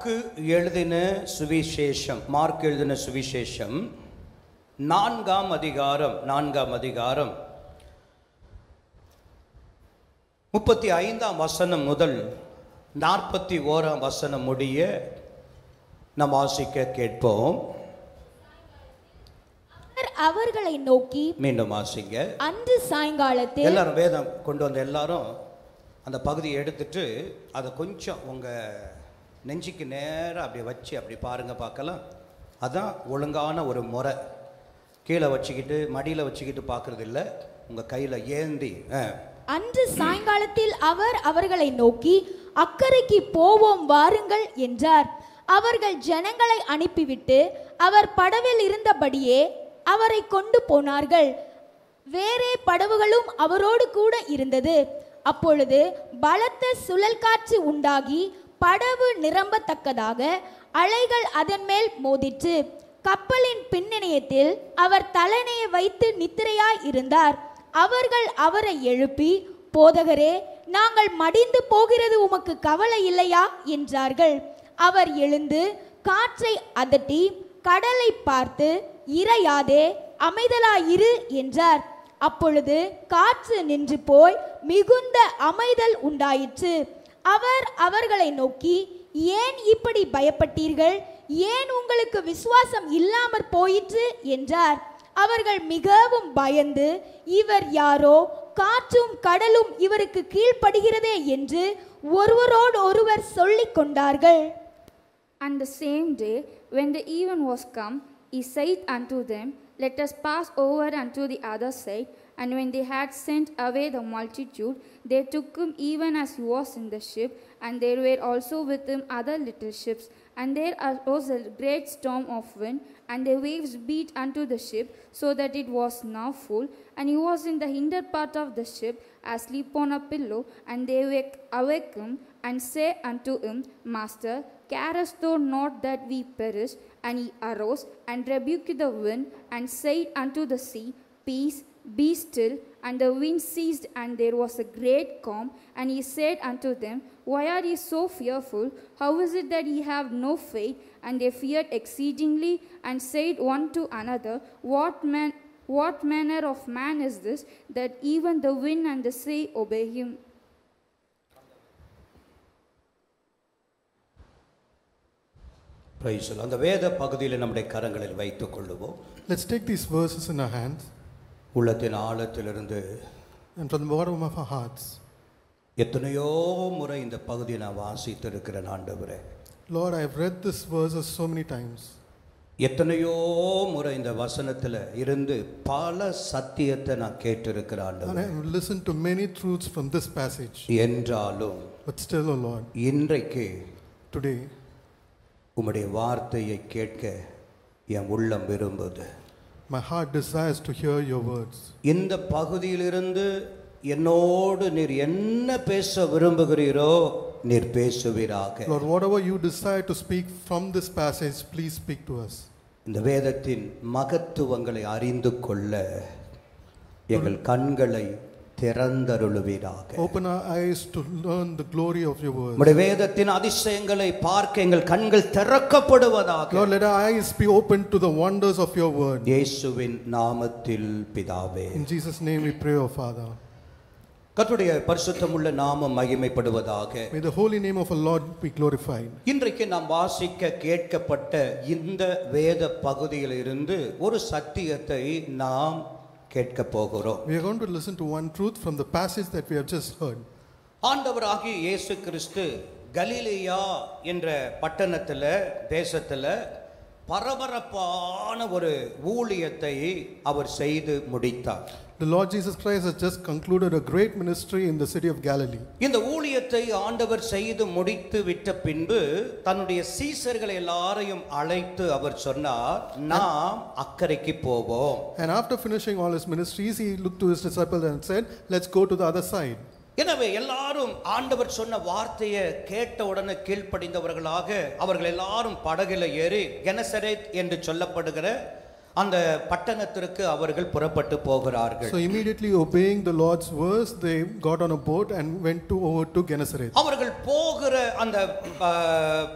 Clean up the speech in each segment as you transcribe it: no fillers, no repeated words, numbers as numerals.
Mark எழுதின சுவிசேஷம் 4ஆம் அதிகாரம் 35ஆம் வசனம் முதல் 41ஆம் வசனம் முடிய நாம் வாசிக்க கேட்போம். அவர்களை நோக்கி, மீண்டும் வாசிங்க. அன்று சாயங்காலத்தில், எல்லாரும் வேதம் கொண்டு வந்த எல்லாரும் அந்த பகுதியை எடுத்துட்டு அதை கொஞ்சம் உங்கள் நெஞ்சுக்கு நேராக அப்படி வச்சு அப்படி பாருங்கள், பார்க்கலாம். அதான் ஒழுங்கான ஒரு முறை. கீழே வச்சுக்கிட்டு மடியில் வச்சுக்கிட்டு பார்க்குறது இல்லை, உங்கள் கையில் ஏந்தி. அன்று சாயங்காலத்தில் அவர் அவர்களை நோக்கி, அக்கறைக்கு போவோம் வாருங்கள் என்றார். அவர்கள் ஜனங்களை அனுப்பிவிட்டு அவர் படவில் இருந்தபடியே அவரை கொண்டு போனார்கள். வேறே படவுகளும் அவரோடு கூட இருந்தது. அப்பொழுது பலத்த சுழல் காற்று உண்டாகி படவு நிரம்பத்தக்கதாக அலைகள் அதன் மேல் மோதிற்று. கப்பலின் பின்னணியத்தில் அவர் தலையணையை வைத்து நித்திரையாய் இருந்தார். அவர்கள் அவரை எழுப்பி, போதகரே, நாங்கள் மடிந்து போகிறது உமக்கு கவலை இல்லையா என்றார்கள். அவர் எழுந்து காற்றை அதட்டி கடலை பார்த்து, இறையாதே, அமைதலாயிரு என்றார். அப்பொழுது காற்று நின்று போய் மிகுந்த அமைதல் உண்டாயிற்று. அவர் அவர்களை நோக்கி, ஏன் இப்படி பயப்பட்டீர்கள்? ஏன் உங்களுக்கு விசுவாசம் இல்லாமற் போயிற்று என்றார். அவர்கள் மிகவும் பயந்து, இவர் யாரோ, காற்றும் கடலும் இவருக்கு கீழ்ப்படுகிறதே என்று ஒருவரோடு ஒருவர் சொல்லிக் கொண்டார்கள். And the same day, when the even was come, he said unto them, Let us pass over unto the other side. And when they had sent away the multitude, they took him even as he was in the ship, and there were also with him other little ships. And there arose a great storm of wind, and the waves beat unto the ship, so that it was now full. And he was in the hinder part of the ship, asleep on a pillow. And they awake him, and say unto him, Master, carest thou not that we perish? And he arose, and rebuked the wind, and said unto the sea, Peace, be still. And the wind ceased, and there was a great calm. And he said unto them, Why are ye so fearful? How is it that ye have no faith? And they feared exceedingly, and said one to another, What manner of man is this, that even the wind and the sea obey him? அந்த வேத பகுதியில் நம்முடைய கரங்களில் வைத்துக் கொள்ளுவோம். Let's take these verses in our hands. உள்ளத்தின் ஆழத்திலிருந்து and from the bottom of our hearts. எத்தனையோ முறை இந்த பகுதியை நான் வாசித்து இருக்கிறேன் ஆண்டவரே. Lord, I have read this verses so many times. எத்தனையோ முறை இந்த வசனத்துல இருந்து பல சத்தியத்தை நான் கேட்டிருக்கிறேன் ஆண்டவரே. And I have listened to many truths from this passage. என்றாலும் but still, O Lord, இன்றைக்கு today உம்முடைய வார்த்தையை கேட்க என் உள்ளம் விரும்புது. My heart desires to hear your words. இந்த பகுதியிலிருந்து என்னோடு நீர் என்ன பேச விரும்புகிறீரோ நீர் பேசுவீராக. Lord, whatever you desire to speak from this passage, please speak to us. இந்த வேதத்தின் மகத்துவங்களை அறிந்து கொள்ள எங்கள் கண்களை திறந்தருளுவீராக. Open our eyes to learn the glory of your words. உம்முடைய வேதத்தின் அதிசயங்களை பார்க்க எங்கள் கண்கள் திறக்கப்படுவதாக. Lord, let our eyes be open to the wonders of your word. இயேசுவின் நாமத்தில் பிதாவே. In Jesus' name we pray, O Father. கர்த்தருடைய பரிசுத்தமுள்ள நாமம் மகிமைப்படுவதாக. May the holy name of our Lord be glorified. இன்றைக்கு நாம் வாசிக்க கேட்கப்பட்ட இந்த வேத பகுதியிலிருந்து ஒரு சத்தியத்தை நாம் கேட்க போகிறோம். We are going to listen to one truth from the passage that we have just heard. ஆண்டவராகிய இயேசு கிறிஸ்து கலிலேயா என்ற பட்டணத்துல தேசத்துல பரபரப்பான ஒரு ஊழியத்தை அவர் செய்து முடித்தார். The Lord Jesus Christ has just concluded a great ministry in the city of Galilee. இந்த ஊழியத்தை ஆண்டவர் செய்து முடித்து விட்ட பின்பு தன்னுடைய சீஷர்களை எல்லாரையும் அழைத்து அவர் சொன்னார், நாம் அக்கறைக்கு போவோம். And after finishing all his ministries, he looked to his disciples and said, let's go to the other side. எனவே எல்லாரும் ஆண்டவர் சொன்ன வார்த்தையை கேட்ட உடனே கீழ்ப்படிந்தவர்களாக அவர்கள் எல்லாரும் படகில ஏறி கெனசரேத் என்று சொல்லப்படுகிற அந்த பட்டணத்திற்கு அவர்கள் புறப்பட்டு போகிறார்கள். So immediately obeying the Lord's words, they got on a boat and went over to Gennesaret. அவர்கள் போகிற அந்த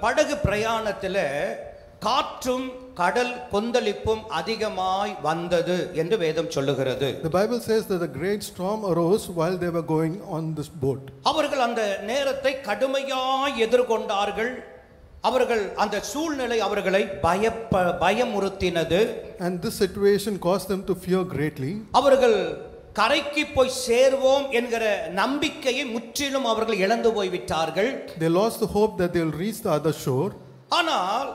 படகு பிரயாணத்தில் காற்றும் கடல் கொந்தளிப்பும் அதிகமாய் வந்தது என்று வேதம் சொல்லுகிறது. The Bible says that a great storm arose while they were going on this boat. அவர்கள் அந்த நேரத்தை கடுமையாய் எதிர்கொண்டார்கள். அவர்கள் அந்த சூழ்நிலை அவர்களை பயமுறுத்தினது. And this situation caused them to fear greatly. அவர்கள் கரைக்கு போய் சேர்வோம் என்கிற நம்பிக்கையை முற்றிலும் அவர்கள் இழந்து போய் விட்டார்கள். They lost the hope that they will reach the other shore. ஆனால்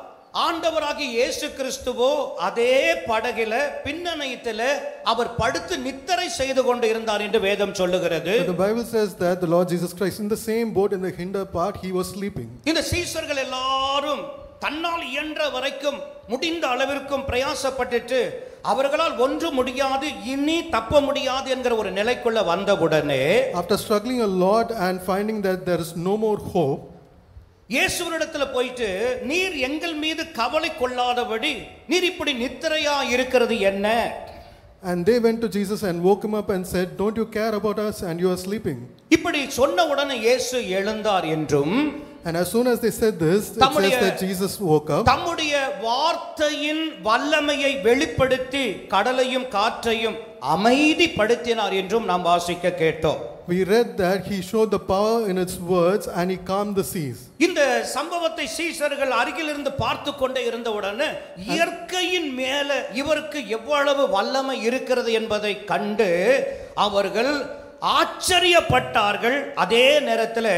ஆண்டவராகிய இயேசு கிறிஸ்துவோ அதே படகில பின்னணையத்தில் அவர் படுத்து நித்திரை செய்து கொண்டு இருந்தார் என்று வேதம் சொல்லுகிறது. The Bible says that the Lord Jesus Christ in the same boat in the hinder part he was sleeping. இந்த சீஷர்கள் எல்லாரும் தன்னால் இயன்ற வரைக்கும் முடிந்த அளவிற்கும் பிரயாசப்பட்டுட்டு அவர்களால் ஒன்று முடியாது இனி தப்ப முடியாது என்கிற ஒரு நிலைக்குள்ள வந்தவுடனே After struggling a lot and finding that there is no more hope, இயேசுவினிடத்தில் போயிட்டு நீர் எங்கள் மீது கவலை கொள்ளாதபடி நீர் இப்படி நித்திரையா இருக்கிறது என்ன? and they went to Jesus and woke him up and said, don't you care about us and you are sleeping? இப்படி சொன்ன உடனே இயேசு எழுந்தார் என்றும், and as soon as they said this, it says that Jesus woke up. தம்முடைய வார்த்தையின் வல்லமையை வெளிப்படுத்தி கடலையும் காற்றையும் அமைதிப்படுத்தினார் என்றும் நாம் வாசிக்க கேட்டோம். We read that he showed the power in its words and he calmed the seas. இந்த சம்பவத்தை சீஷர்கள் அருகில் இருந்து பார்த்து கொண்டே இருந்தவுடனே இயற்கையின் மேல இவருக்கு எவ்வளவு வல்லமை இருக்கிறது என்பதை கண்டு அவர்கள் ஆச்சரியப்பட்டார்கள். அதே நேரத்தில்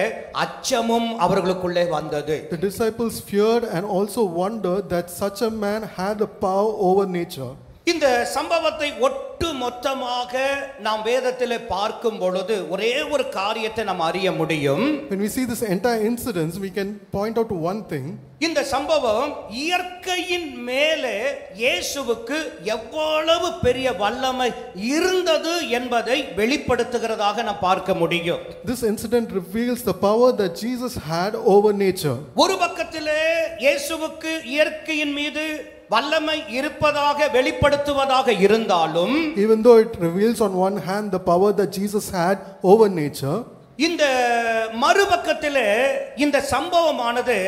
அச்சமும் அவர்களுக்குள்ளே வந்தது. The disciples feared and also wondered that such a man had the power over nature. இந்த சம்பவத்தை ஒட்டு மொத்தமாக நாம் வேதத்திலே பார்க்கும் பொழுது ஒரே ஒரு காரியத்தை நாம் அறிய முடியும். When we see this entire incident, we can point out to one thing. இந்த சம்பவம் இயற்கையின் மேலே இயேசுவுக்கு எவ்வளவு பெரிய வல்லமை இருந்தது என்பதை வெளிப்படுத்துகிறதாக நாம் பார்க்க முடியும். This incident reveals the power that Jesus had over nature. ஒரு பக்கத்திலே இயேசுவுக்கு இயற்கையின் மீது வல்லமை இருப்பதாக வெளிப்படுத்துவதாக இருந்தாலும், even though it reveals on one hand the power that Jesus had over nature, இந்த மறுபக்கத்திலே இந்த சம்பவமானது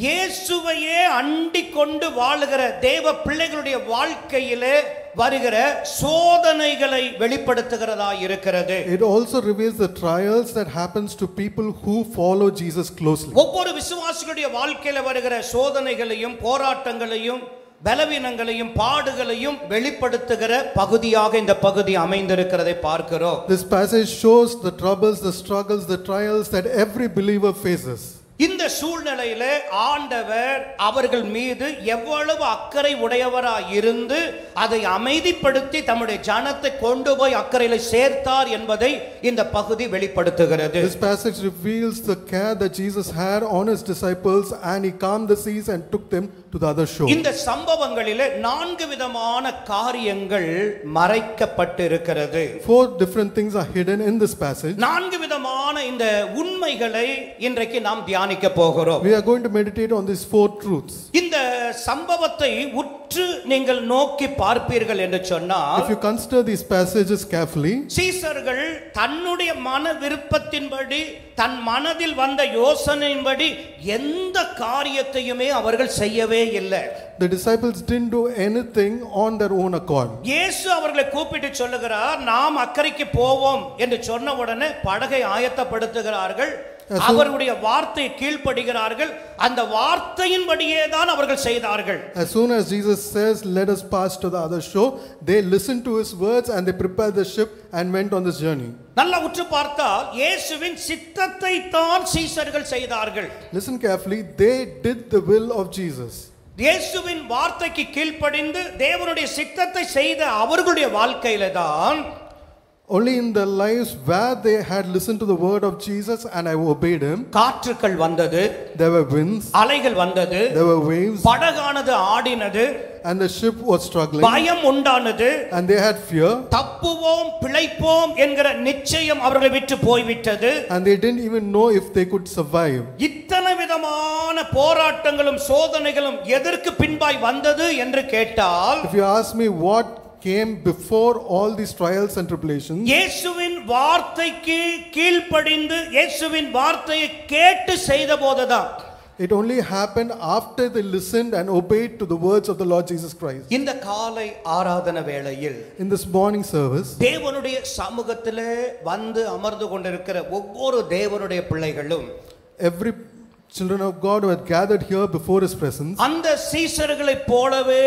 இயேசுவையே அண்டிக் கொண்டு வாழுகிற தேவ பிள்ளைகளுடைய வாழ்க்கையிலே வருகிற சோதனைகளை வெளிப்படுத்துகிறதா இருக்கிறது. It also reveals the trials that happens to people who follow Jesus closely. ஒவ்வொரு விசுவாசிகளுடைய வாழ்க்கையில வருகிற சோதனைகளையும் போராட்டங்களையும் பலவீனங்களையும் பாடுகளையும் வெளிப்படுத்துகிற பகுதியாக இந்த பகுதி அமைந்திருக்கிறதை பார்க்கிறோம். This passage shows the troubles, the struggles, the trials that every believer faces. இந்த சூழ்நிலையில ஆண்டவர் அவர்கள் மீது எவ்வளவு அக்கறை உடையவராய் இருந்து அதை அமைதிப்படுத்தி தம்முடைய ஜனத்தை கொண்டு போய் அக்கறையில சேர்த்தார் என்பதை இந்த பகுதி வெளிப்படுத்துகிறது. This passage reveals the care that Jesus had on his disciples and he calmed the seas and took them to the other shore. இந்த சம்பவங்களிலே 4 விதமான காரியங்கள் மறைக்கப்பட்டு இருக்கிறது. 4 different things are hidden in this passage. 4 விதமான இந்த உண்மைகளை இன்றைக்கு நாம் தியானிக்க போகிறோம். We are going to meditate on these 4 truths. இந்த சம்பவத்தை உற்று நீங்கள் நோக்கி பார்ப்பீர்கள் என்று சொன்னால், if you consider these passages carefully, சீஷர்கள் தன்னுடைய மன விருப்பத்தின்படி தன் மனதில் வந்த யோசனையின்படி எந்த காரியத்தையுமே அவர்கள் செய்யவே இல்லை. the disciples didn't do anything on their own accord. இயேசு அவர்களை கூப்பிட்டு சொல்லுகிறார், நாம் அக்கறைக்கு போவோம் என்று சொன்ன உடனே படகை ஆயத்தப்படுத்துகிறார்கள். அவருடைய வார்த்தையை கீழ்ப்படுகிறார்கள். அந்த வார்த்தையின்படியே தான் அவர்கள் செய்தார்கள். As soon as Jesus says, let us pass to the other shore, they listened to his words and they prepared the ship and went on this journey. நல்லா உற்று பார்த்தால் இயேசுவின் சித்தத்தை தான் சீஷர்கள் செய்தார்கள். Listen carefully, they did the will of Jesus. இயேசுவின் வார்த்தைக்கு கீழ்ப்படிந்து தேவனுடைய சித்தத்தை செய்த அவர்களுடைய வாழ்க்கையில தான் only in their lives where they had listened to the word of Jesus and I obeyed him, காற்றுகள் வந்தது, there were winds, அலைகள் வந்தது, there were waves, படகானது ஆடினது, and the ship was struggling, பயம் உண்டானது, and they had fear, தப்புவோம் பிழைப்போம் என்கிற நிச்சயம் அவர்களை விட்டு போய்விட்டது, and they didn't even know if they could survive. இத்தனை விதமான விதமான போராட்டங்களும் சோதனைகளும் எதற்கு பின்பாய் வந்தது என்று கேட்டால், If you ask me what came before all these trials and tribulations, இயேசுவின் வார்த்தைக்கு கீழ்ப்படிந்து இயேசுவின் வார்த்தையை கேட்டு செய்த போதுதான். it only happened after they listened and obeyed to the words of the Lord Jesus Christ. இந்த காலை ஆராதன வேளையில் In this morning service, தேவனுடைய சமூகத்திலே வந்து அமர்ந்து கொண்டிருக்கிற ஒவ்வொரு தேவனுடைய பிள்ளைகளும் every children of God who had gathered here before His presence, அந்த சீசர்களைப் போலவே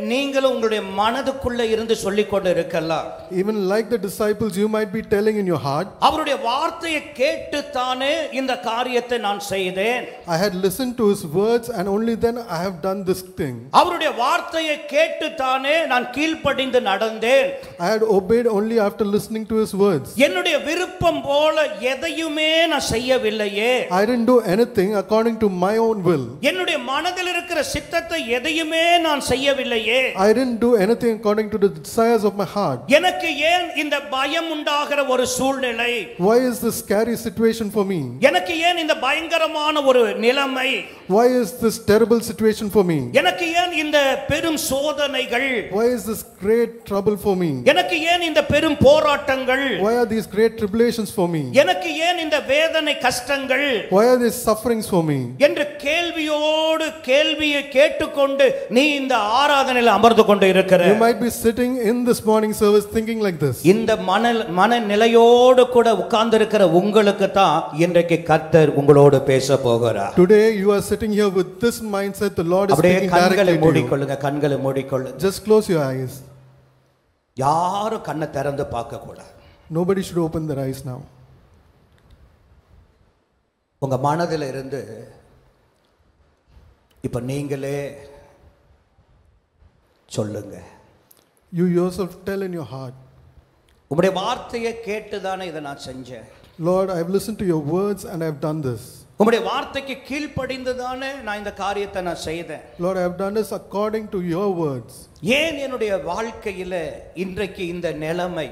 நீங்களும் உங்களுடைய மனதுக்குள்ளே இருந்து சொல்லிக் கொண்டு இருக்கலாம். even like the disciples, you might be telling in your heart, அவருடைய வார்த்தையை கேட்டு தானே இந்த காரியத்தை நான் செய்தேன். I had listened to His words and only then I have done this thing. அவருடைய வார்த்தையை கேட்டு தானே நான் கீழ்ப்படிந்து நடந்தேன். I had obeyed only after listening to His words. என்னுடைய விருப்பம் போல எதையுமே நான் செய்யவில்லையே. I didn't do anything according to my own will. என்னுடைய மனதில் இருக்கிற சித்தத்தை எதையுமே நான் செய்யவில்லையே. I didn't do anything according to the desires of my heart. எனக்கு ஏன் இந்த பயம் உண்டாகிற ஒரு சூழ்நிலை? Why is this scary situation for me? எனக்கு ஏன் இந்த பயங்கரமான ஒரு நிலைமை? Why is this terrible situation for me? எனக்கு ஏன் இந்த பெரும் சோதனைகள்? Why is this great trouble for me? எனக்கு ஏன் இந்த பெரும் போராட்டங்கள்? Why are these great tribulations for me? எனக்கு ஏன் இந்த வேதனை கஷ்டங்கள்? Why are these sufferings for me? என்று கேள்வியோடு கேள்வியை கேட்டுக்கொண்டு நீ இந்த ஆராதனையில் அமர்ந்து கொண்டு இருக்கிற. You might be sitting in this morning service thinking like this. இந்த மனநிலையோடு கூட உட்கார்ந்து இருக்கிற உங்களுக்கு தான் இன்றைக்கு கர்த்தர் உங்களோடு பேச போகிறார். Today you are sitting here with this mindset. The Lord is speaking கண்களை directly to you. மூடிக்கொள்ளுங்க, கண்களை மூடிக்கொள்ளுங்க. Just close your eyes. யாரும் கண்ணை திறந்து பார்க்க கூடாது. Nobody should open their eyes now. உங்க மனதில் இருந்து இப்ப நீங்களே சொல்லுங்க. You yourself tell in your heart, உம்முடைய வார்த்தையை கேட்டுதானே இதை நான் செஞ்சேன். Lord, I have listened to your words and I have done this. உம்முடைய வார்த்தைக்கு கீழ்ப்படிந்துதானே நான் இந்த காரியத்தை நான் செய்தேன். Lord, I have done this according to your words. ஏன் என்னுடைய வாழ்க்கையில இன்றைக்கு இந்த நிலைமை?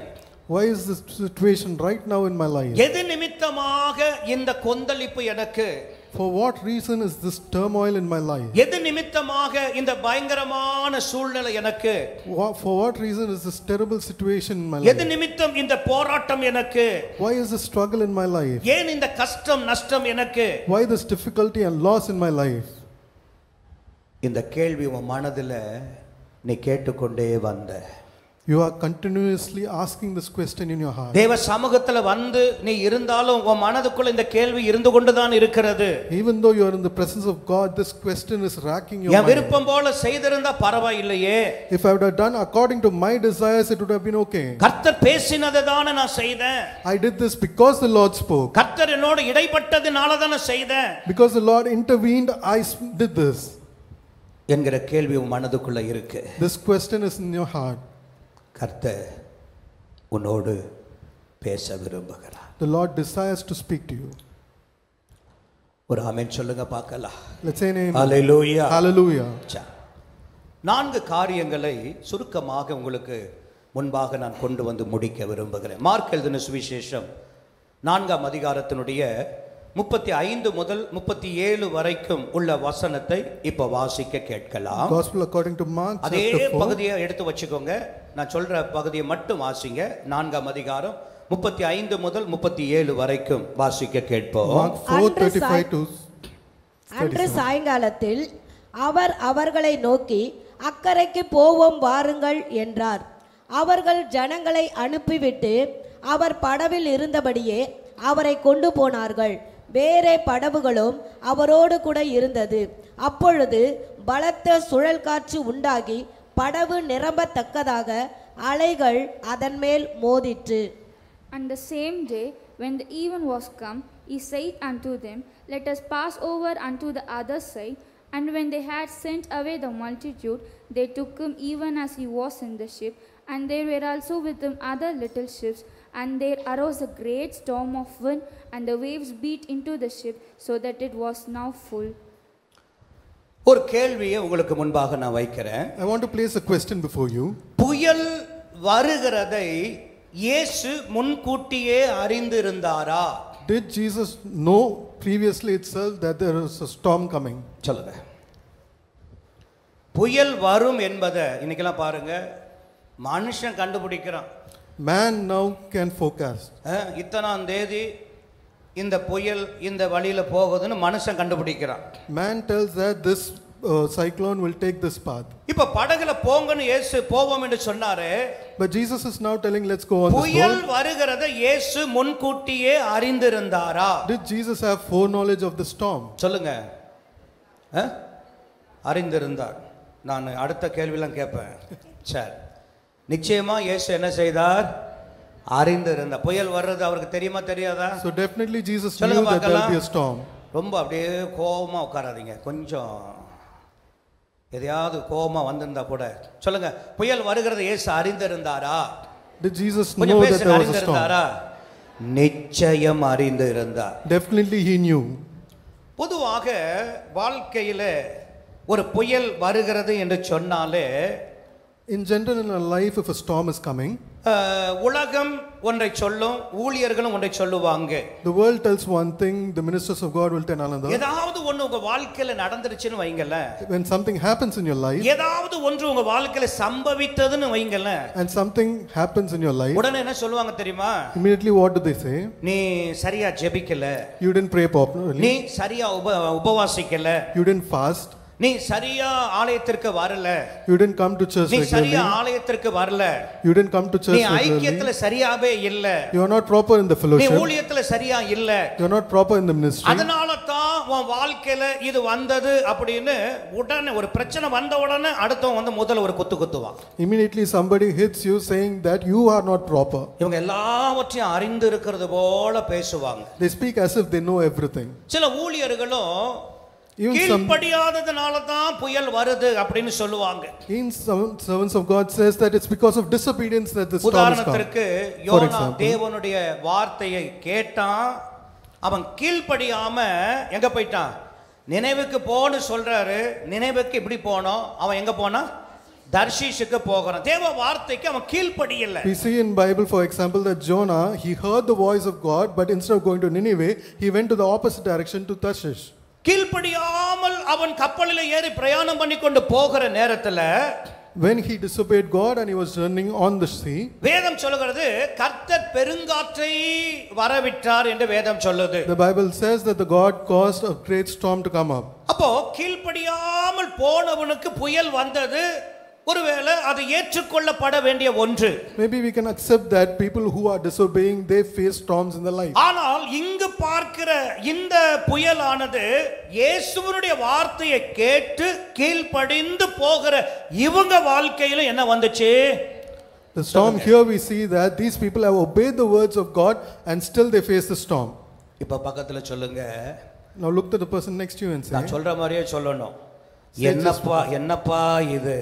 Why is this situation right now in my life? எது நிமித்தமாக இந்த கொந்தளிப்பு எனக்கு? For what reason is this turmoil in my life? எது நிமித்தமாக இந்த பயங்கரமான சூழ்நிலை எனக்கு? For what reason is this terrible situation in my எது life? நிமித்தம் இந்த போராட்டம் எனக்கு? Why is this struggle in my life? ஏன் இந்த கஷ்டம் நஷ்டம் எனக்கு? Why this difficulty and loss in my life? இந்த கேள்வி உன் மனதில் நீ கேட்டுக்கொண்டே வந்த. You are continuously asking this question in your heart. தேவ சமூகத்துல வந்து நீ இருந்தாலும் உன் மனதுக்குள்ள இந்த கேள்வி இருந்து கொண்டுதான் இருக்கிறது. Even though you are in the presence of God, this question is racking your N mind. விருப்பம் போல செய்திருந்தா பரவாயில்லையே. If I would have done according to my desires, it would have been okay. கர்த்தர் பேசினதை தானே நான் செய்தேன். I did this because the Lord spoke. கர்த்தர் என்னோடு இடைப்பட்டதுனால தானே செய்தேன். Because the Lord intervened, I did this. என்கிற கேள்வி உன் மனதுக்குள்ள இருக்கு. This question is in your heart. கர்த்தர் உன்னோடு பேச விரும்புகிறார். The Lord desires to speak to you. ஒரு ஆமென் சொல்லுங்க பார்க்கலாம். Let's say amen. Hallelujah. Hallelujah. 4 காரியங்களை சுருக்கமாக உங்களுக்கு முன்பாக நான் கொண்டு வந்து முடிக்க விரும்புகிறேன். மார்க் எழுதின சுவிசேஷம் 4ஆம் அதிகாரத்தினுடைய 35 முதல் 37 வரைக்கும் உள்ள வசனத்தை இப்ப வாசிக்க கேட்கலாம். Gospel according to Mark அதே chapter 4. பகுதியை எடுத்து வச்சுக்கோங்க. நான் சொல்ற பகுதியை மட்டும் வாசிங்க. 4ஆம் அதிகாரம் 35 முதல் 37 வரைக்கும் வாசிக்க கேட்போம். Mark 4:35 to அன்று சாயங்காலத்தில் அவர் அவர்களை நோக்கி அக்கரைக்கு போவோம் வாருங்கள் என்றார். அவர்கள் ஜனங்களை அனுப்பிவிட்டு அவர் படவில் இருந்தபடியே அவரை கொண்டு போனார்கள். வேறே படவுகளும் அவரோடு கூட இருந்தது. அப்பொழுது பலத்த சுழல் காற்று உண்டாகி படவு நிரம்பத்தக்கதாக அலைகள் அதன் மேல் மோதிற்று. And the same day, when the even was come, he said unto them, Let us pass over unto the other side. And when they had sent away the multitude, they took him even as he was in the ship. And there were also with him other little ships. And there arose a great storm of wind, and the waves beat into the ship, so that it was now full. ஒரு கேள்வியை உங்களுக்கு முன்பாக நான் வைக்கிறேன். I want to place a question before you. புயல் வருகிறதை இயேசு முன்கூட்டியே அறிந்திருந்தாரா? Did Jesus know previously itself that there is a storm coming. சொல்லுங்க. புயல் வரும் என்பதை இன்னைக்கெல்லாம் பாருங்க மனுஷன் கண்டுபிடிக்கிறான். Man now can forecast. இத்தனாம் தேதி இந்த புயல் இந்த வழியில போகுதுன்னு மனுஷன் கண்டுபிடிக்கிறான். Man tells that this cyclone will take this path. இப்ப படகுல போங்கன்னு இயேசு போவோம் என்று சொன்னாரு. But Jesus is now telling let's go on this புயல் boat. வருகிறதை இயேசு முன்கூட்டியே அறிந்திருந்தாரா? Did Jesus have foreknowledge of the storm? சொல்லுங்க. அறிந்திருந்தார். நான் அடுத்த கேள்விலாம் கேட்பேன். சரி. நிச்சயமா இயேசு என்ன செய்தார்? அறிந்திருந்தார். புயல் வர்றது அவருக்கு தெரியுமா தெரியாதா? So definitely Jesus knew that there will be a storm. ரொம்ப அப்படியே கோவமா உட்காராதீங்க. கொஞ்சம் எதையாவது கோவமா வந்திருந்தா கூட சொல்லுங்க. புயல் வருகிறது இயேசு அறிந்திருந்தாரா? Did Jesus know that there was a storm? நிச்சயம் அறிந்திருந்தார். Definitely he knew. பொதுவாக வாழ்க்கையில ஒரு புயல் வருகிறது என்று சொன்னாலே In general in our life if a storm is coming, உலகம் ஒன்றை சொல்லும், ஊழியர்களும் ஒன்றை சொல்லுவாங்க. The world tells one thing, the ministers of God will tell another. ஏதாவது ஒன்று உங்க வாழ்க்கையில நடந்துருச்சுன்னு வைங்கல. When something happens in your life, ஏதாவது ஒன்று உங்க வாழ்க்கையில சம்பவித்ததுன்னு வைங்கல. and something happens in your life, உடனே என்ன சொல்லுவாங்க தெரியுமா? immediately what do they say? நீ சரியா ஜெபிக்கல. You didn't pray properly. நீ சரியா உபவாசிக்கல. You didn't fast. நீ சரியா ஆலயத்திற்கு வரல. You didn't come to church நீ regularly. சரியா ஆலயத்திற்கு வரல. You didn't come to church நீ regularly. ஐக்கியத்துல சரியாவே இல்ல. You are not proper in the நீ fellowship. ஊழியத்துல சரியா இல்ல. You are not proper in the ministry. அதனால தான் உன் வாழ்க்கையில இது வந்தது அப்படின்னு உடனே ஒரு பிரச்சனை வந்த உடனே அடுத்தவன் வந்து முதல்ல ஒரு குத்து குத்துவான். Immediately somebody hits you saying that you are not proper. இவங்க எல்லாவற்றையும் அறிந்து இருக்கிறது போல பேசுவாங்க. They speak as if they know everything. சில ஊழியர்களும் கீழ்ப்படியாததனால தான் புயல் வருது அப்படின்னு சொல்லுவாங்க. Some servants of God says that it's because of disobedience that the storm is come. உதாரணத்திற்கு யோனா தேவனுடைய வார்த்தையை கேட்டான், அவன் கீழ்ப்படியாம எங்க போயிட்டான்? நினைவுக்கு போன்னு சொல்றாரு. நினைவுக்கு இப்படி போனோம், அவன் எங்க போனா? தர்ஷீஷுக்கு போகிறான். தேவ வார்த்தைக்கு அவன் கீழ்ப்படியல. We see in Bible for example that Jonah, he heard the voice of God, but instead of going to Nineveh, he went to the opposite direction to Tarshish. கீழ்ப்படியாமல் அவன் கப்பலில் ஏறி பிரயாணம் பண்ணி கொண்டு போகிற நேரத்துல when he disobeyed God and he was running on the sea, வேதம் சொல்லுகிறது கர்த்தர் பெருங்காற்றை வரவிட்டார் என்று வேதம் சொல்லுது. The Bible says that the God caused a great storm to come up. அப்போ கீழ்ப்படியாமல் போனவனுக்கு புயல் வந்தது. ஒருவேளை அது ஏற்றுக்கொள்ளப்பட வேண்டிய ஒன்று. Maybe we can accept that people who are disobeying they face storms in their life. ஆனால் இங்கு பார்க்கிற இந்த புயலானது இயேசுவினுடைய வார்த்தையை கேட்டு கீழ்ப்படிந்து போகிற இவங்க வாழ்க்கையில என்ன வந்துச்சு? The storm here we see that these people have obeyed the words of God and still they face the storm. இப்ப பக்கத்துல சொல்லுங்க. Now look to the person next to you and say, நான் சொல்ற மாதிரியே சொல்லணும். என்னப்பா இது?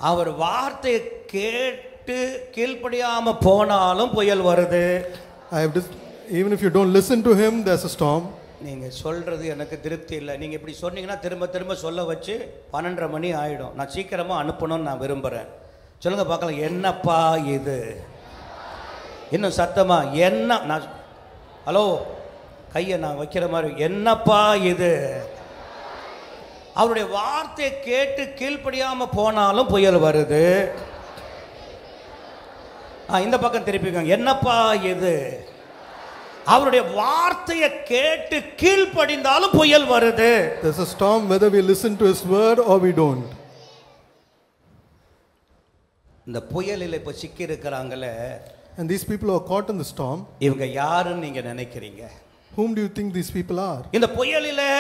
அவர் வார்த்தையை கேட்டு கீழ்ப்படியாம போனாலும் புயல் வருது. even if you don't listen to him there's a storm. நீங்க சொல்றது எனக்கு திருப்தி இல்லை. நீங்க இப்படி சொன்னீங்கன்னா திரும்ப திரும்ப சொல்ல வச்சு 12:30 மணி ஆயிடும். நான் சீக்கிரமா அனுப்பணும்னு நான் விரும்புறேன். சொல்லுங்க பார்க்கலாம். என்னப்பா இது? இன்னும் சத்தமா என்ன? நான் ஹலோ கையை நான் வைக்கிற மாதிரி என்னப்பா இது? அவருடைய வார்த்தையை கேட்டு கீழ்ப்படியாம போனாலும் புயல் வருது. இந்த பக்கம் திருப்பிக்கோங்க. என்னப்பா இது? அவருடைய வார்த்தையை கேட்டு கீழ்ப்படிந்தாலும் புயல் வருது. There's a storm whether we listen to his word or we don't. இந்த புயலில் இப்ப சிக்கி இருக்கிறாங்களே, and these people who are caught in the storm, இவங்க யாருன்னு நீங்க நினைக்கிறீங்க? Whom do you think these people are? இந்த புயலிலே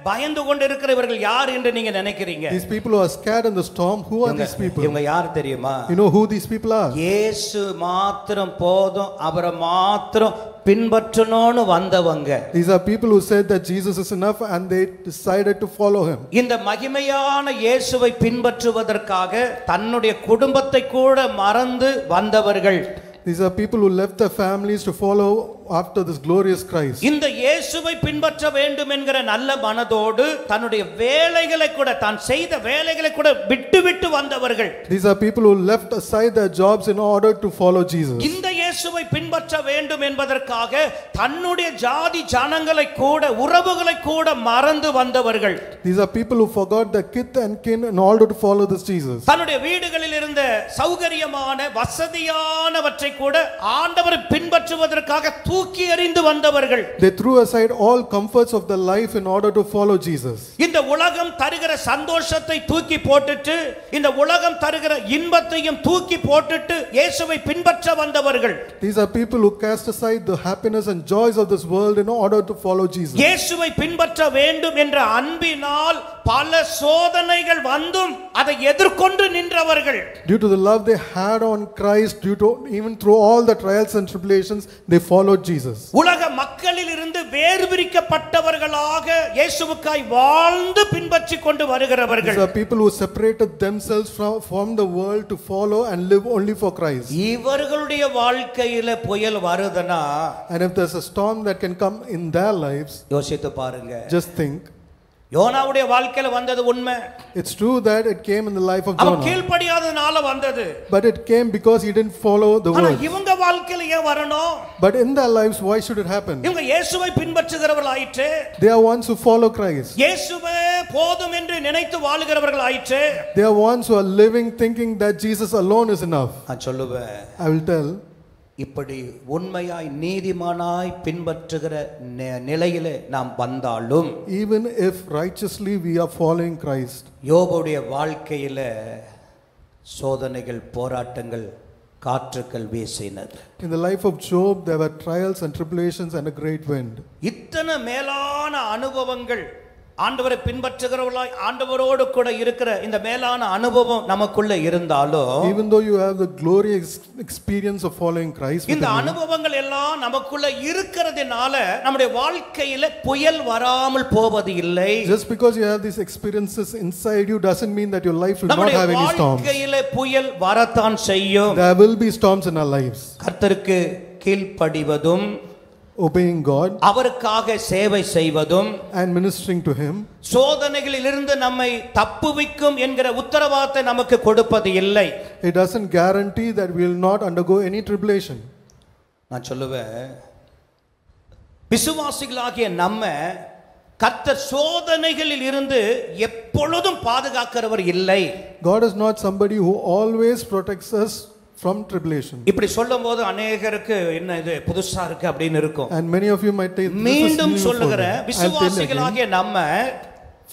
பயந்து கொண்டு இருக்கிறவர்கள் யார் என்று நீங்க நினைக்கிறீங்க? These people who are scared in the storm, who are these people? இவங்க யார் தெரியுமா? You know who these people are? இயேசு மாத்திரம் போதும், அவரை மாத்திரம் பின்பற்றணும்னு வந்தவங்க. These are people who said that Jesus is enough and they decided to follow him. இந்த மகிமையான இயேசுவை பின்பற்றுவதற்காக தன்னுடைய குடும்பத்தை கூட மறந்து வந்தவர்கள். These are people who left their families to follow after this glorious Christ. இந்த இயேசுவை பின்பற்ற வேண்டும் என்கிற நல்ல மனதோடு தன்னுடைய வேலைகளை கூட தான் செய்த வேலைகளை கூட விட்டு வந்தவர்கள். These are people who left aside their jobs in order to follow Jesus. இந்த இயேசுவை பின்பற்ற வேண்டும் என்பதற்காக தன்னுடைய ஜாதி ஜனங்களை கூட உறவுகளை கூட மறந்து வந்தவர்கள். These are people who forgot their kith and kin in order to follow this Jesus. தன்னுடைய வீடுகளில் இருந்த சௌகரியமான வசதியானவற்றை கூட ஆண்டவரை பின்பற்றுவதற்காக தூக்கி எறிந்து வந்தவர்கள். They threw aside all comforts of their life in order to follow Jesus. இந்த உலகம் தருகிற சந்தோஷத்தை தூக்கி போட்டுட்டு, இந்த உலகம் தருகிற இன்பத்தையும் தூக்கி போட்டுட்டு இயேசுவை பின்பற்ற வந்தவர்கள். These are people who cast aside the happiness and joys of this world in order to follow Jesus. இயேசுவை பின்பற்ற வேண்டும் என்ற அன்பினால் பல சோதனைகள் வந்தும் அதை எதிர்கொண்டு நின்றவர்கள். Due to the love they had on Christ, even through all the trials and tribulations, they followed Jesus. உலக மக்களில் இருந்து வேறுபிரிக்கப்பட்டவர்களாக இயேசுவுக்காய் வாழ்ந்து பின்பற்றி கொண்டு வருகிறவர்கள். These are people who separated themselves from the world to follow and live only for Christ. இவர்களுடைய வாழ்க்கையில புயல் வருதுனா, And if there's a storm that can come in their lives, யோசித்து பாருங்க. just think. யோனாவுடைய வாழ்க்கையில வந்தது உண்மை. It's true that it came in the life of அவன் Jonah. கீழ்ப்படியாதனால வந்தது. But it came because he didn't follow the ஆனா word. இவங்க வாழ்க்கையில ஏன் வரணும்? But in their lives, why should it happen? இவங்க இயேசுவை பின்பற்றுகிறவர்கள் ஆயிற்று. They are ones who follow Christ. இயேசுவே போதும் என்று நினைத்து வாழுகிறவர்கள் ஆயிற்று. They are ones who are living thinking that Jesus alone is enough. நான் சொல்லுவேன், I will tell, இப்படி உண்மையாய் நீதிமானாய் பின்பற்றுகிற நிலையிலே நாம் வந்தாலும், even if righteously we are following Christ, யோபுடைய வாழ்க்கையில சோதனைகள் போராட்டங்கள் காற்றுக்கள் வீசினது. in the life of Job there were trials and tribulations and a great wind. இத்தனை மேலான அனுபவங்கள் ஆண்டவரை பின்பற்றுகிறவர்களாய் ஆண்டவரோடு கூட இருக்கிற இந்த மேலான அனுபவம் நமக்குள்ள இருந்தாலும், Even though you have the glorious experience of following Christ, இந்த அனுபவங்கள் எல்லாம் நமக்குள்ள இருக்கிறதுனால நம்முடைய வாழ்க்கையில புயல் வராமல் போவது இல்லை. just because you have these experiences inside you doesn't mean that your life will not have any storms. வாழ்க்கையில புயல் வரத்தான் செய்யும். There will be storms in our lives. கர்த்தருக்கு கீழ்ப்படிவதும், Obeying God அவருக்காக சேவை செய்வதும், and ministering to Him, சோதனைகளில் இருந்து நம்மை தப்புவிக்கும் என்கிற உத்தரவாதத்தை நமக்கு கொடுப்பது இல்லை. it doesn't guarantee that we will not undergo any tribulation. நான் சொல்லுவேன், விசுவாசிகளாகிய நம்ம கர்த்தர் சோதனைகளில் இருந்து எப்பொழுதும் பாதுகாக்கிறவர் இல்லை. God is not somebody who always protects us from tribulation. இப்படி சொல்லும்போது அநேகருக்கு என்ன இது புதுசா இருக்கு அப்படின்னு இருக்கும். And many of you might think, மீண்டும் சொல்லுகிறேன், விசுவாசிகளாகிய நம்ம,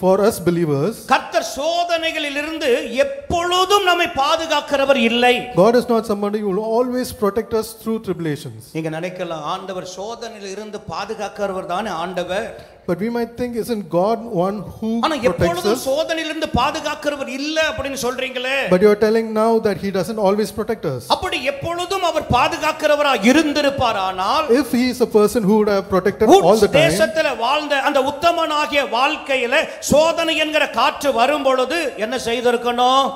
for us believers, கர்த்தர் சோதனைகளில் இருந்து எப்பொழுதும் நம்மை பாதுகாக்கிறவர் இல்லை. God is not somebody who will always protect us through tribulations. நீங்க நினைக்கலாம், ஆண்டவர் சோதனையில் இருந்து பாதுகாக்கிறவர் தானே ஆண்டவர். But we might think, isn't God one who ஆனா protects எப்பொழுதும் us? சோதனையில் இருந்து பாதுகாக்கிறவர் இல்ல அப்படின்னு சொல்றீங்களே. But you are telling now that He doesn't always protect us. அப்படி எப்பொழுதும் அவர் பாதுகாக்கிறவரா இருந்திருப்பாரானால், If He is a person who would have protected all the time, தேசத்துல வாழ்ந்த அந்த உத்தமனாகிய வாழ்க்கையில சோதனை என்கிற காற்று வரும் பொழுது என்ன செய்திருக்கணும்?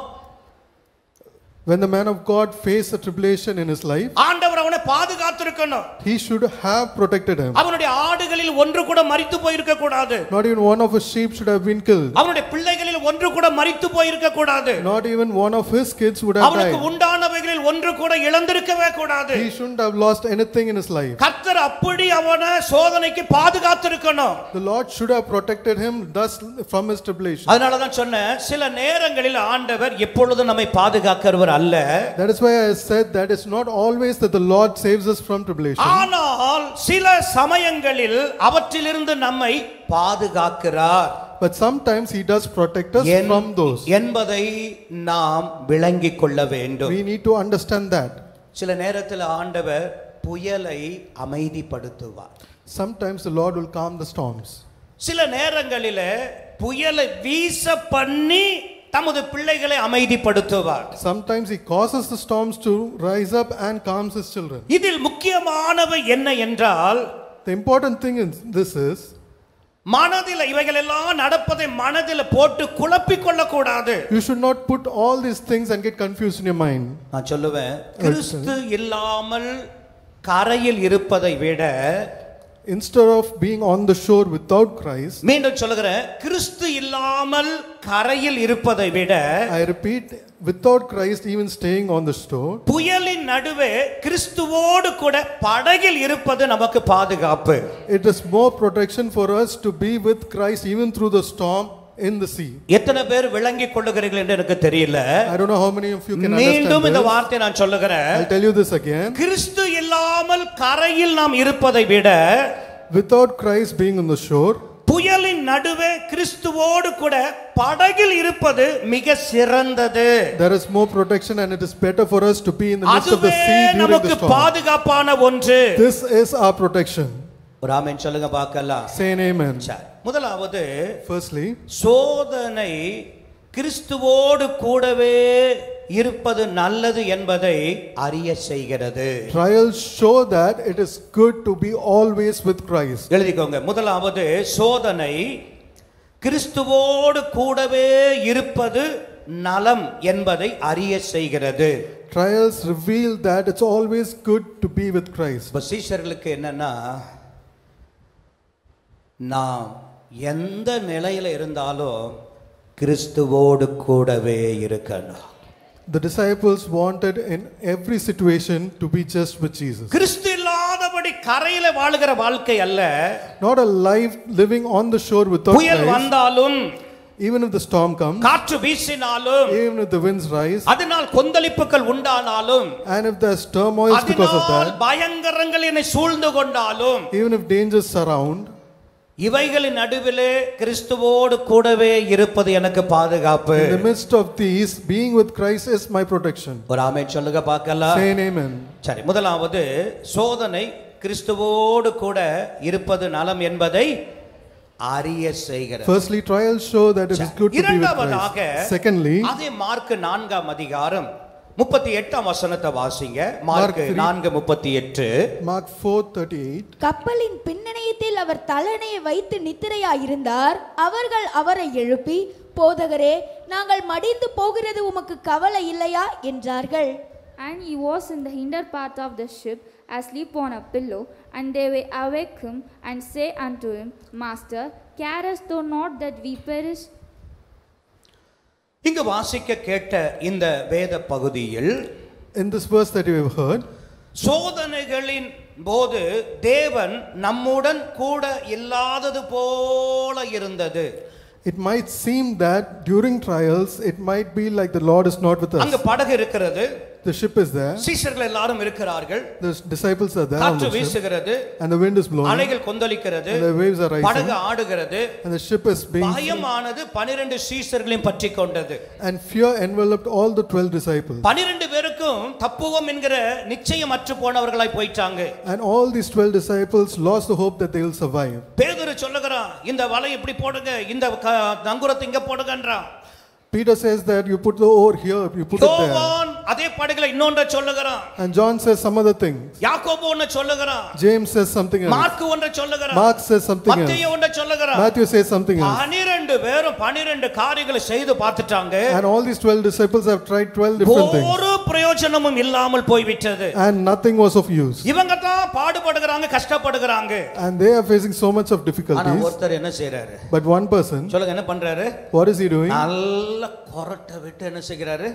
when the man of God faced a tribulation in his life, ஆண்டவர் அவனை பாதுகாத்திருக்கணும். He should have protected him. அவனுடைய ஆடுகளில் ஒன்று கூட மரித்து போயிருக்க கூடாது. Not even one of his sheep should have been killed. அவனுடைய பிள்ளைகளில் ஒன்று கூட மரித்து போயிருக்க கூடாது. Not even one of his kids would have அவனுக்கு died. உண்டானவைகளில் ஒன்று கூட இழந்திருக்கவே கூடாது. He shouldn't have lost anything in his life. கர்த்தர் அப்படி அவனை சோதனைக்கு பாதுகாத்திருக்கணும். The Lord should have protected him thus from his tribulation. அதனால தான் சொன்னேன், சில நேரங்களில் ஆண்டவர் எப்பொழுதும் நம்மை பாதுகாக்கிறவர் அல்ல. That is why I said that it's not always that the Lord saves us from tribulation. ஆனால் சில சமயங்களில் அவற்றிலிருந்து நம்மை பாதுகாக்கிறார். But sometimes He does protect us from those. என்பதை நாம் விளங்கிக் கொள்ள வேண்டும். We need to understand that. சில நேரத்தில் ஆண்டவர் புயலை அமைதிப்படுத்துவார். Sometimes the Lord will calm the storms. சில நேரங்களிலே புயலை வீச பண்ணி தமது பிள்ளைகளை அமைதிப்படுத்துவார். Sometimes He causes the storms to rise up and calms His children. இதில் முக்கியமானவை என்ன என்றால், The important thing in this is, மனதில் இவைகள் எல்லாம் நடப்பதை மனதில் போட்டு குழப்பிக் கொள்ள கூடாது. you should not put all these things and get confused in your mind. நான் சொல்லுவேன், கிறிஸ்து இல்லாமல் கரையில் இருப்பதை விட instead of being on the shore without Christ, மீண்டும் சொல்லுகிறேன், கிறிஸ்து இல்லாமல் கரையில் இருப்பதை விட, I repeat, without Christ even staying on the shore, புயலின் நடுவே கிறிஸ்துவோடு கூட படகில் இருப்பது நமக்கு பாதுகாப்பு. it is more protection for us to be with Christ even through the storm in the sea. எத்தனை பேர் விளங்கிக் கொள்ளுகிறீர்கள் என்று எனக்கு தெரியல. I don't know how many of you can மீண்டும் இந்த understand this. வார்த்தை நான் சொல்லுகிறேன், I'll tell you this again. கிறிஸ்து இல்லாமல் கரையில் நாம் இருப்பதை விட, Without Christ being on the shore, புயலின் நடுவே கிறிஸ்துவோடு கூட படகில் இருப்பது மிக சிறந்தது. there is more protection and it is better for us to be in the midst of the அதுவே sea during நமக்கு the storm. பாதுகாப்பான ஒன்று. This is our protection. ஒரு ஆமென் சொல்லுங்க பார்க்கலாம். Say an amen. சரி, முதலாவது, Firstly, சோதனை கிறிஸ்துவோடு கூடவே இருப்பது நல்லது என்பதை அறிய செய்கிறது. trials show that it is good to be always with Christ. எழுதிக்கோங்க, முதலாவது சோதனை கிறிஸ்துவோடு கூடவே இருப்பது நலம் என்பதை அறிய செய்கிறது. Trials reveal that it's always good to be with Christ. இப்ப சீஷர்களுக்கு என்னன்னா, நாம் எந்த நிலையில இருந்தாலும் கிறிஸ்துவோடு கூடவே இருக்கணும். The disciples wanted in every situation to be just with Jesus. கிறிஸ்து இல்லாதபடி கரையில வாழுகிற வாழ்க்கை அல்ல. Not a life living on the shore without புயல் Christ. வந்தாலும், Even if the storm comes, காற்று வீசினாலும், even if the winds rise, அதனால் கொந்தளிப்புகள் உண்டானாலும், and if there's turmoils because of அதனால் that, பயங்கரங்கள் என்னை சூழ்ந்து கொண்டாலும், even if dangers surround, இவைகளின் நடுவிலே கிறிஸ்துவோடு கூடவே இருப்பது எனக்கு பாதுகாப்பு. in the midst of these, being with Christ is my protection. ஒரு ஆமென் சொல்லுங்க பார்க்கலாம். Say an amen. சரி, முதலாவது சோதனை கிறிஸ்துவோடு கூட இருப்பது நலம் என்பதை அறிய செய்கிறது. Firstly, trials show that it is good to be with இரண்டாவதாக, Christ. Secondly, அதே மார்க் 4ஆம் அதிகாரம் 38ஆம் வசனத்தை வாசிங்க. மார்க் 4:38. Mark 4:38. கப்பலின் பின்னணியத்தில் அவர் தலையணையை வைத்து நித்திரையாயிருந்தார். அவர்கள் அவரை எழுப்பி, போதகரே, நாங்கள் மடிந்து போகிறது உமக்கு கவலை இல்லையா என்றார்கள். And he was in the hinder part of the ship, asleep on a pillow. And they will awake him and say unto him, Master, carest thou not that we perish? இங்கு வாசிக்க கேட்ட இந்த வேத பகுதியில், In this verse that you have heard, சோதனைகளின் போது தேவன் நம்முடன் கூட இல்லாதது போல இருந்தது. it might seem that during trials, it might be like the Lord is not with அங்க us. படகு இருக்கிறது, The ship is there, சீஷர்கள் எல்லாரும் இருக்கிறார்கள், the disciples are there on காற்று the ship, வீசுகிறது, and the wind is blowing, அலைகள் கொந்தளிக்கிறது, and the waves are rising, படகு ஆடுகிறது. and the ship is being, பயமானது 12 சீஷர்களையும் பற்றி கொண்டது. and fear enveloped all the 12 disciples. 12 பேருக்கும் தப்புவோம் என்கிற நிச்சயமற்று போனவர்களாய் போயிட்டாங்க. And all these 12 disciples lost the hope that they will survive. பேதுரு சொல்லுகிறான், இந்த வலை இப்படி போடுங்க, இந்த நங்குரத்தை இங்க போடுங்கன்றான். Peter says that you put the oar here, you put it there. யோவான் அதே படகுல இன்னொன்றை சொல்லுகிறான். And John says some other thing. யாக்கோபு ஒன்றை சொல்லுகிறான். James says something else. Mark ஒன்றை சொல்லுகிறான். Mark says something மத்தேயு else. ஒன்றை சொல்லுகிறான். Matthew says something else. 12 பேரும் 12 காரியங்களை செய்து பார்த்துட்டாங்க. And all these 12 disciples have tried 12 different things. ஒரு பிரயோஜனமும் இல்லாமல் போய்விட்டது. And nothing was of use. இவங்க தான் பாடுபடுகிறாங்க, கஷ்டப்படுகிறாங்க. And they are facing so much of ஆனா difficulties. ஒருத்தர் என்ன செய்றாரு? But one person, சொல்லுங்க, என்ன பண்றாரு? what is he doing? நல்ல கொரட்டை விட்டு என்ன செய்கிறாரு?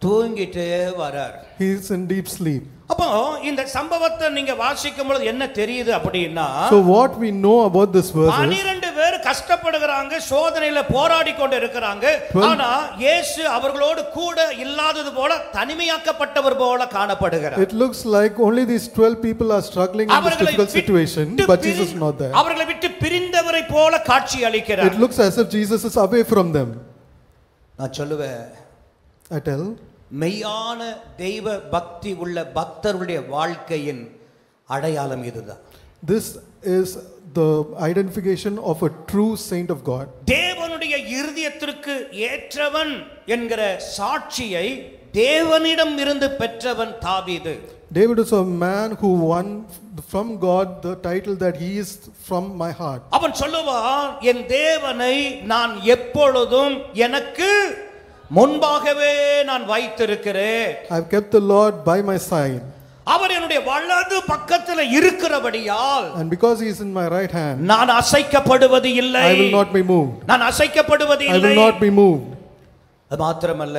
தூங்கிட்டே வரார். He is in deep sleep. அப்போ இந்த சம்பவத்தை நீங்க வாசிக்கும் பொழுது என்ன தெரியுது அப்படின்னா, So what we know about this verse is 12 பேர் கஷ்டப்படுகிறாங்க, சோதனையில போராடி கொண்டு இருக்கிறாங்க. ஆனா இயேசு அவர்களோடு கூட இல்லாதது போல தனிமையாக்கப்பட்டவர் போல காணப்படுகிறார். it looks like only these 12 people are struggling in this difficult situation, but Jesus is not there. அவர்களை விட்டு பிரிந்தவரை போல காட்சி அளிக்கிறார். It looks as if Jesus is away from them. நான் சொல்லுவேன், I tell, மெய்யான தெய்வ பக்தி உள்ள பக்தருடைய வாழ்க்கையின் அடையாளம் இதுதான். this is the identification of a true saint of God. தேவனுடைய இருதயத்திற்கு ஏற்றவன் என்கிற சாட்சியை தேவனிடம் இருந்து பெற்றவன் தாவீது. David is a man who won from God the title that he is from my heart. அவன் சொல்லுவான், என் தேவனை நான் எப்பொழுதும் எனக்கு முன்பாகவே நான் வைத்திருக்கிறேன். I have kept the Lord by my side. அவர் என்னுடைய வலது பக்கத்துல இருக்கிறபடியால், And because he is in my right hand, நான் அசைக்கப்படுவது இல்லை. I will not be moved. நான் அசைக்கப்படுவது I இல்லை. will not be moved. அது மாத்திரமல்ல,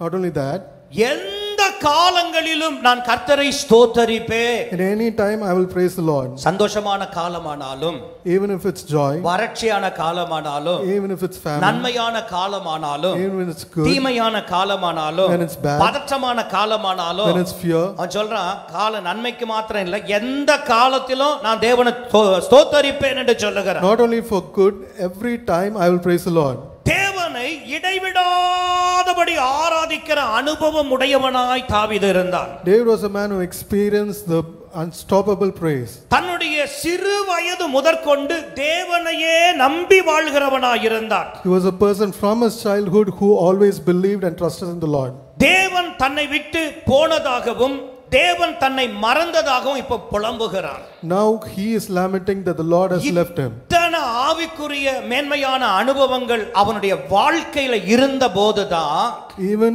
Not only that, எந்த காலங்களிலும் நான் கர்த்தரை ஸ்தோத்தரிப்பேன். in any time I will praise the Lord. சந்தோஷமான காலமானாலும், Even if it's joy, வறட்சியான காலமானாலும், even if it's famine, நன்மையான காலமானாலும், even when it's good, தீமையான காலமானாலும், when it's bad, பதற்றமான காலமானாலும், when it's fear, அவன் சொல்றான், கால நன்மைக்கு மாத்திரம் இல்லை, எந்த காலத்திலும் நான் தேவனை ஸ்தோத்தரிப்பேன் என்று சொல்லுகிறான். not only for good, every time I will praise the Lord. தேவனை இடைவிடாதபடி ஆராதிக்கிற அனுபவம் உடையவனாய் தாவீது இருந்தான். David was a man who experienced the unstoppable praise. தன்னுடைய சிறு வயது முதற்கொண்டு தேவனையே நம்பி வாழ்கிறவனாய் இருந்தான். He was a person from his childhood who always believed and trusted in the Lord. தேவன் தன்னை விட்டு போனதாகவும் தேவன் தன்னை மறந்ததாகவும் இப்ப புலம்புகிறான். Now he is lamenting that the Lord has left him. இத்தனை ஆவிக்குரிய மேன்மையான அனுபவங்கள் அவனுடைய வாழ்க்கையில இருந்த போதுதான், Even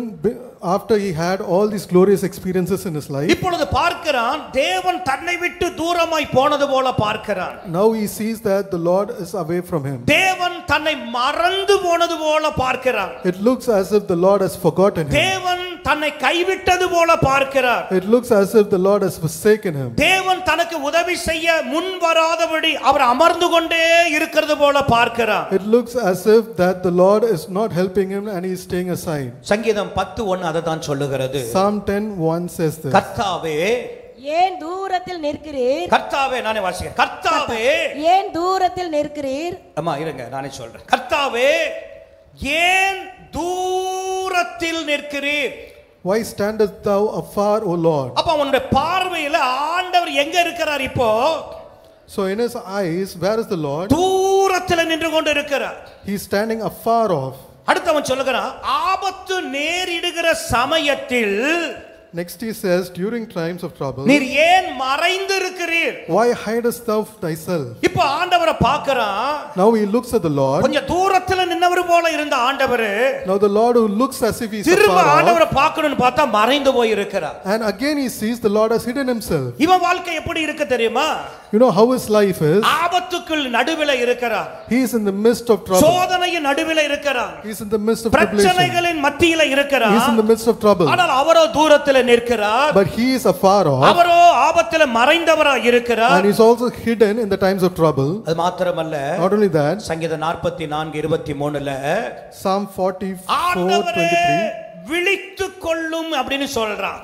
after he had all these glorious experiences in his life, இப்பொழுது பார்க்கிறான் தேவன் தன்னை விட்டு தூரமாய் போனது போல பார்க்கிறான். now he sees that the Lord is away from him. தேவன் தன்னை மறந்து போனது போல பார்க்கிறான். It looks as if the Lord has forgotten him. தேவன் தன்னை கைவிட்டது போல பார்க்கிறார். It looks as if the Lord has forsaken him. தேவன் தனக்கு உதவி செய்ய முன் வராதபடி அவர் அமர்ந்து கொண்டே இருக்கிறது போல பார்க்கிறார். It looks as if that the Lord is not helping him and he is staying aside. சங்கீதம் 10:1 அதை தான் சொல்லுகிறது. Psalm 10:1 says this. கர்த்தாவே, ஏன் தூரத்தில் நிற்கிறீர்? கர்த்தாவே, நானே வாசிக்கிறேன். கர்த்தாவே, ஏன் தூரத்தில் நிற்கிறீர்? அம்மா இருங்க, நானே சொல்றேன். கர்த்தாவே, ஏன் தூரத்தில் நிற்கிறீர்? Why standest thou afar, O Lord? அப்ப அவனுடைய பார்வையில ஆண்டவர் எங்க இருக்கிறார் இப்போ? So in his eyes, where is the Lord? தூரத்தில் நின்று கொண்டு இருக்கிறார். He is standing afar off. அடுத்து அவன் சொல்லுகிறான், ஆபத்து நேரிடுகிற சமயத்தில் Next he says, during times of trouble, நீர் ஏன் மறைந்து இருக்கிறீர்? why hidest thou thyself? இப்போ ஆண்டவரை பார்க்கறான். Now he looks at the Lord. கொஞ்சம் தூரத்துல நின்னவர் போல இருந்த ஆண்டவர் Now the Lord who looks as if he is திரும்ப afar off, ஆண்டவரை பார்க்கணும்னு பார்த்தா மறைந்து போய் இருக்கிறார். and again he sees the Lord has hidden himself. இவன் வாழ்க்கை எப்படி இருக்கு தெரியுமா? You know how his life is? ஆபத்துக்குள் நடுவில இருக்கிறார். He is in the midst of trouble. சோதனையின் நடுவில இருக்கிறார். He is in the midst of tribulation. பிரச்சனைகளின் மத்தியில He இருக்கிறார். is in the midst of trouble. ஆனால் அவரோ தூரத்துல நிற்கிறார். But he is afar off, அவரோ ஆபத்துல மறைந்தவராய் இருக்கிறார். and he is also hidden in the times of trouble. அது மாத்திரமல்ல, Not only that, சங்கீதம் 44:23 Psalm 44:23, ஆண்டவரே விழித்துக் கொள்ளும் அப்படின்னு சொல்றான்.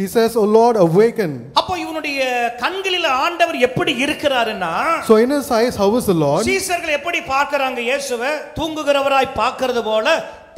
he says, O Lord, awaken. அப்போ இவனுடைய கண்களில ஆண்டவர் எப்படி இருக்கிறாருன்னா, So in his eyes, how is the Lord? சீசர்கள் எப்படி பார்க்கறாங்க இயேசுவை? தூங்குகிறவராய் பார்க்கிறது போல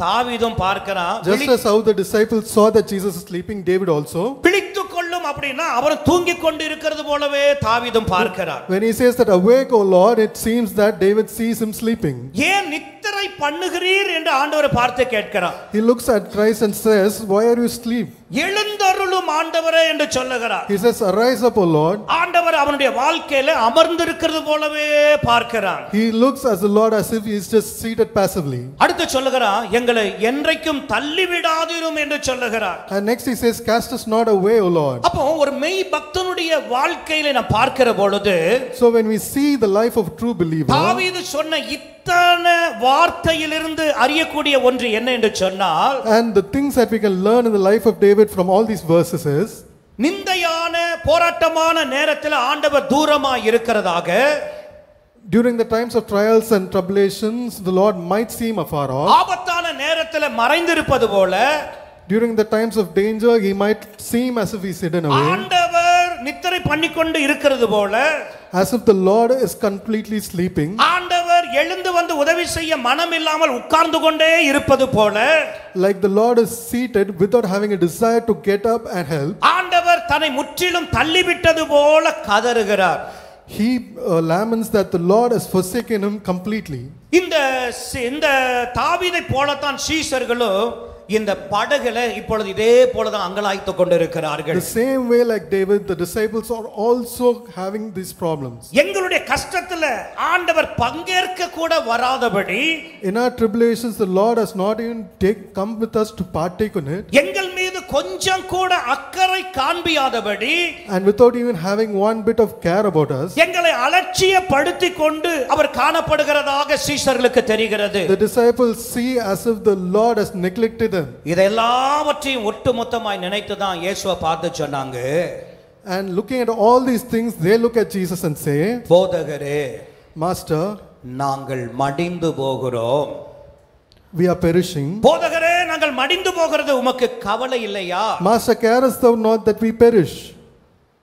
தாவீதும் பார்க்கறான். Just as how the disciples saw that Jesus is sleeping, David also. விழித்துக் கொள்ளும் அப்படின்னா அவர் தூங்கிக் கொண்டு இருக்கிறது போலவே தாவீதும் பார்க்கிறார். When he says that awake, O Lord, it seems that David sees him sleeping. ஏன் நித்திரை பண்ணுகிறீர் என்று ஆண்டவரை பார்த்து கேட்கிறான். He looks at Christ and says, why are you asleep? எழுந்தருளும் ஆண்டவரே என்று சொல்லுகிறார். He says, arise up, O Lord. ஆண்டவர் அவனுடைய வாழ்க்கையில அமர்ந்திருக்கிறது போலவே பார்க்கிறான். He looks as the Lord as if he is just seated passively. அடுத்து சொல்லுகிறான், எங்களை என்றைக்கும் தள்ளி விடாதிரும் என்று சொல்லுகிறார். And next he says, cast us not away, O Lord. அப்போ ஒரு மெய் பக்தனுடைய வாழ்க்கையில நான் பார்க்கிற பொழுது, So when we see the life of true believer, தாவீது சொன்ன இத்தனை வார்த்தையிலிருந்து அறியக்கூடிய ஒன்று என்ன என்று சொன்னால், and the things that we can learn in the life of David from all these verses is, நிந்தையான போராட்டமான நேரத்தில் ஆண்டவர் தூரமாய் இருக்கிறதாக, during the times of trials and tribulations, the Lord might seem afar off. ஆபத்தான நேரத்தில் மறைந்திருப்பது போல, During the times of danger, he might seem as if he's hidden away. ஆண்டவர் நித்திரை பண்ணிக்கொண்டு இருக்கிறது போல, As if the Lord is completely sleeping. ஆண்டவர் எழுந்து வந்து உதவி செய்ய மனம் இல்லாமல் உட்கார்ந்து கொண்டே இருப்பது போல, Like the Lord is seated without having a desire to get up and help. ஆண்டவர் தன்னை முற்றிலும் தள்ளிவிட்டது போல கதறுகிறார். He laments that the Lord has forsaken him completely. இந்த தாவீதை போலத்தான் சீஷர்களும் இந்த படகுல இப்பொழுது இதே போலதான் அங்கலாய்த்து கொண்டிருக்கிறார்கள். The same way like David, the disciples are also having these problems. எங்களுடைய கஷ்டத்துல ஆண்டவர் பங்கேற்க கூட வராதபடி, In our tribulations, the Lord has not even come with us to partake in it. எங்கள் மீது கொஞ்சம் கூட அக்கறை காண்பியாதபடி and without even having one bit of care about us, எங்களை அலட்சியப்படுத்தி கொண்டு அவர் காணப்படுகிறதாக சீஷர்களுக்கு தெரிகிறது. the disciples see as if the Lord has neglected them. இதெல்லாவற்றையும் ஒட்டுமொத்தமாய் நினைத்து தான் இயேசுவை பார்த்து சொன்னாங்க, And looking at all these things, they look at Jesus and say, போதகரே, Master, நாங்கள் மடிந்து போகிறோம். we are perishing. போதகரே, நாங்கள் மடிந்து போகிறது உமக்கு கவலை இல்லையா? Master, carest thou not that we perish?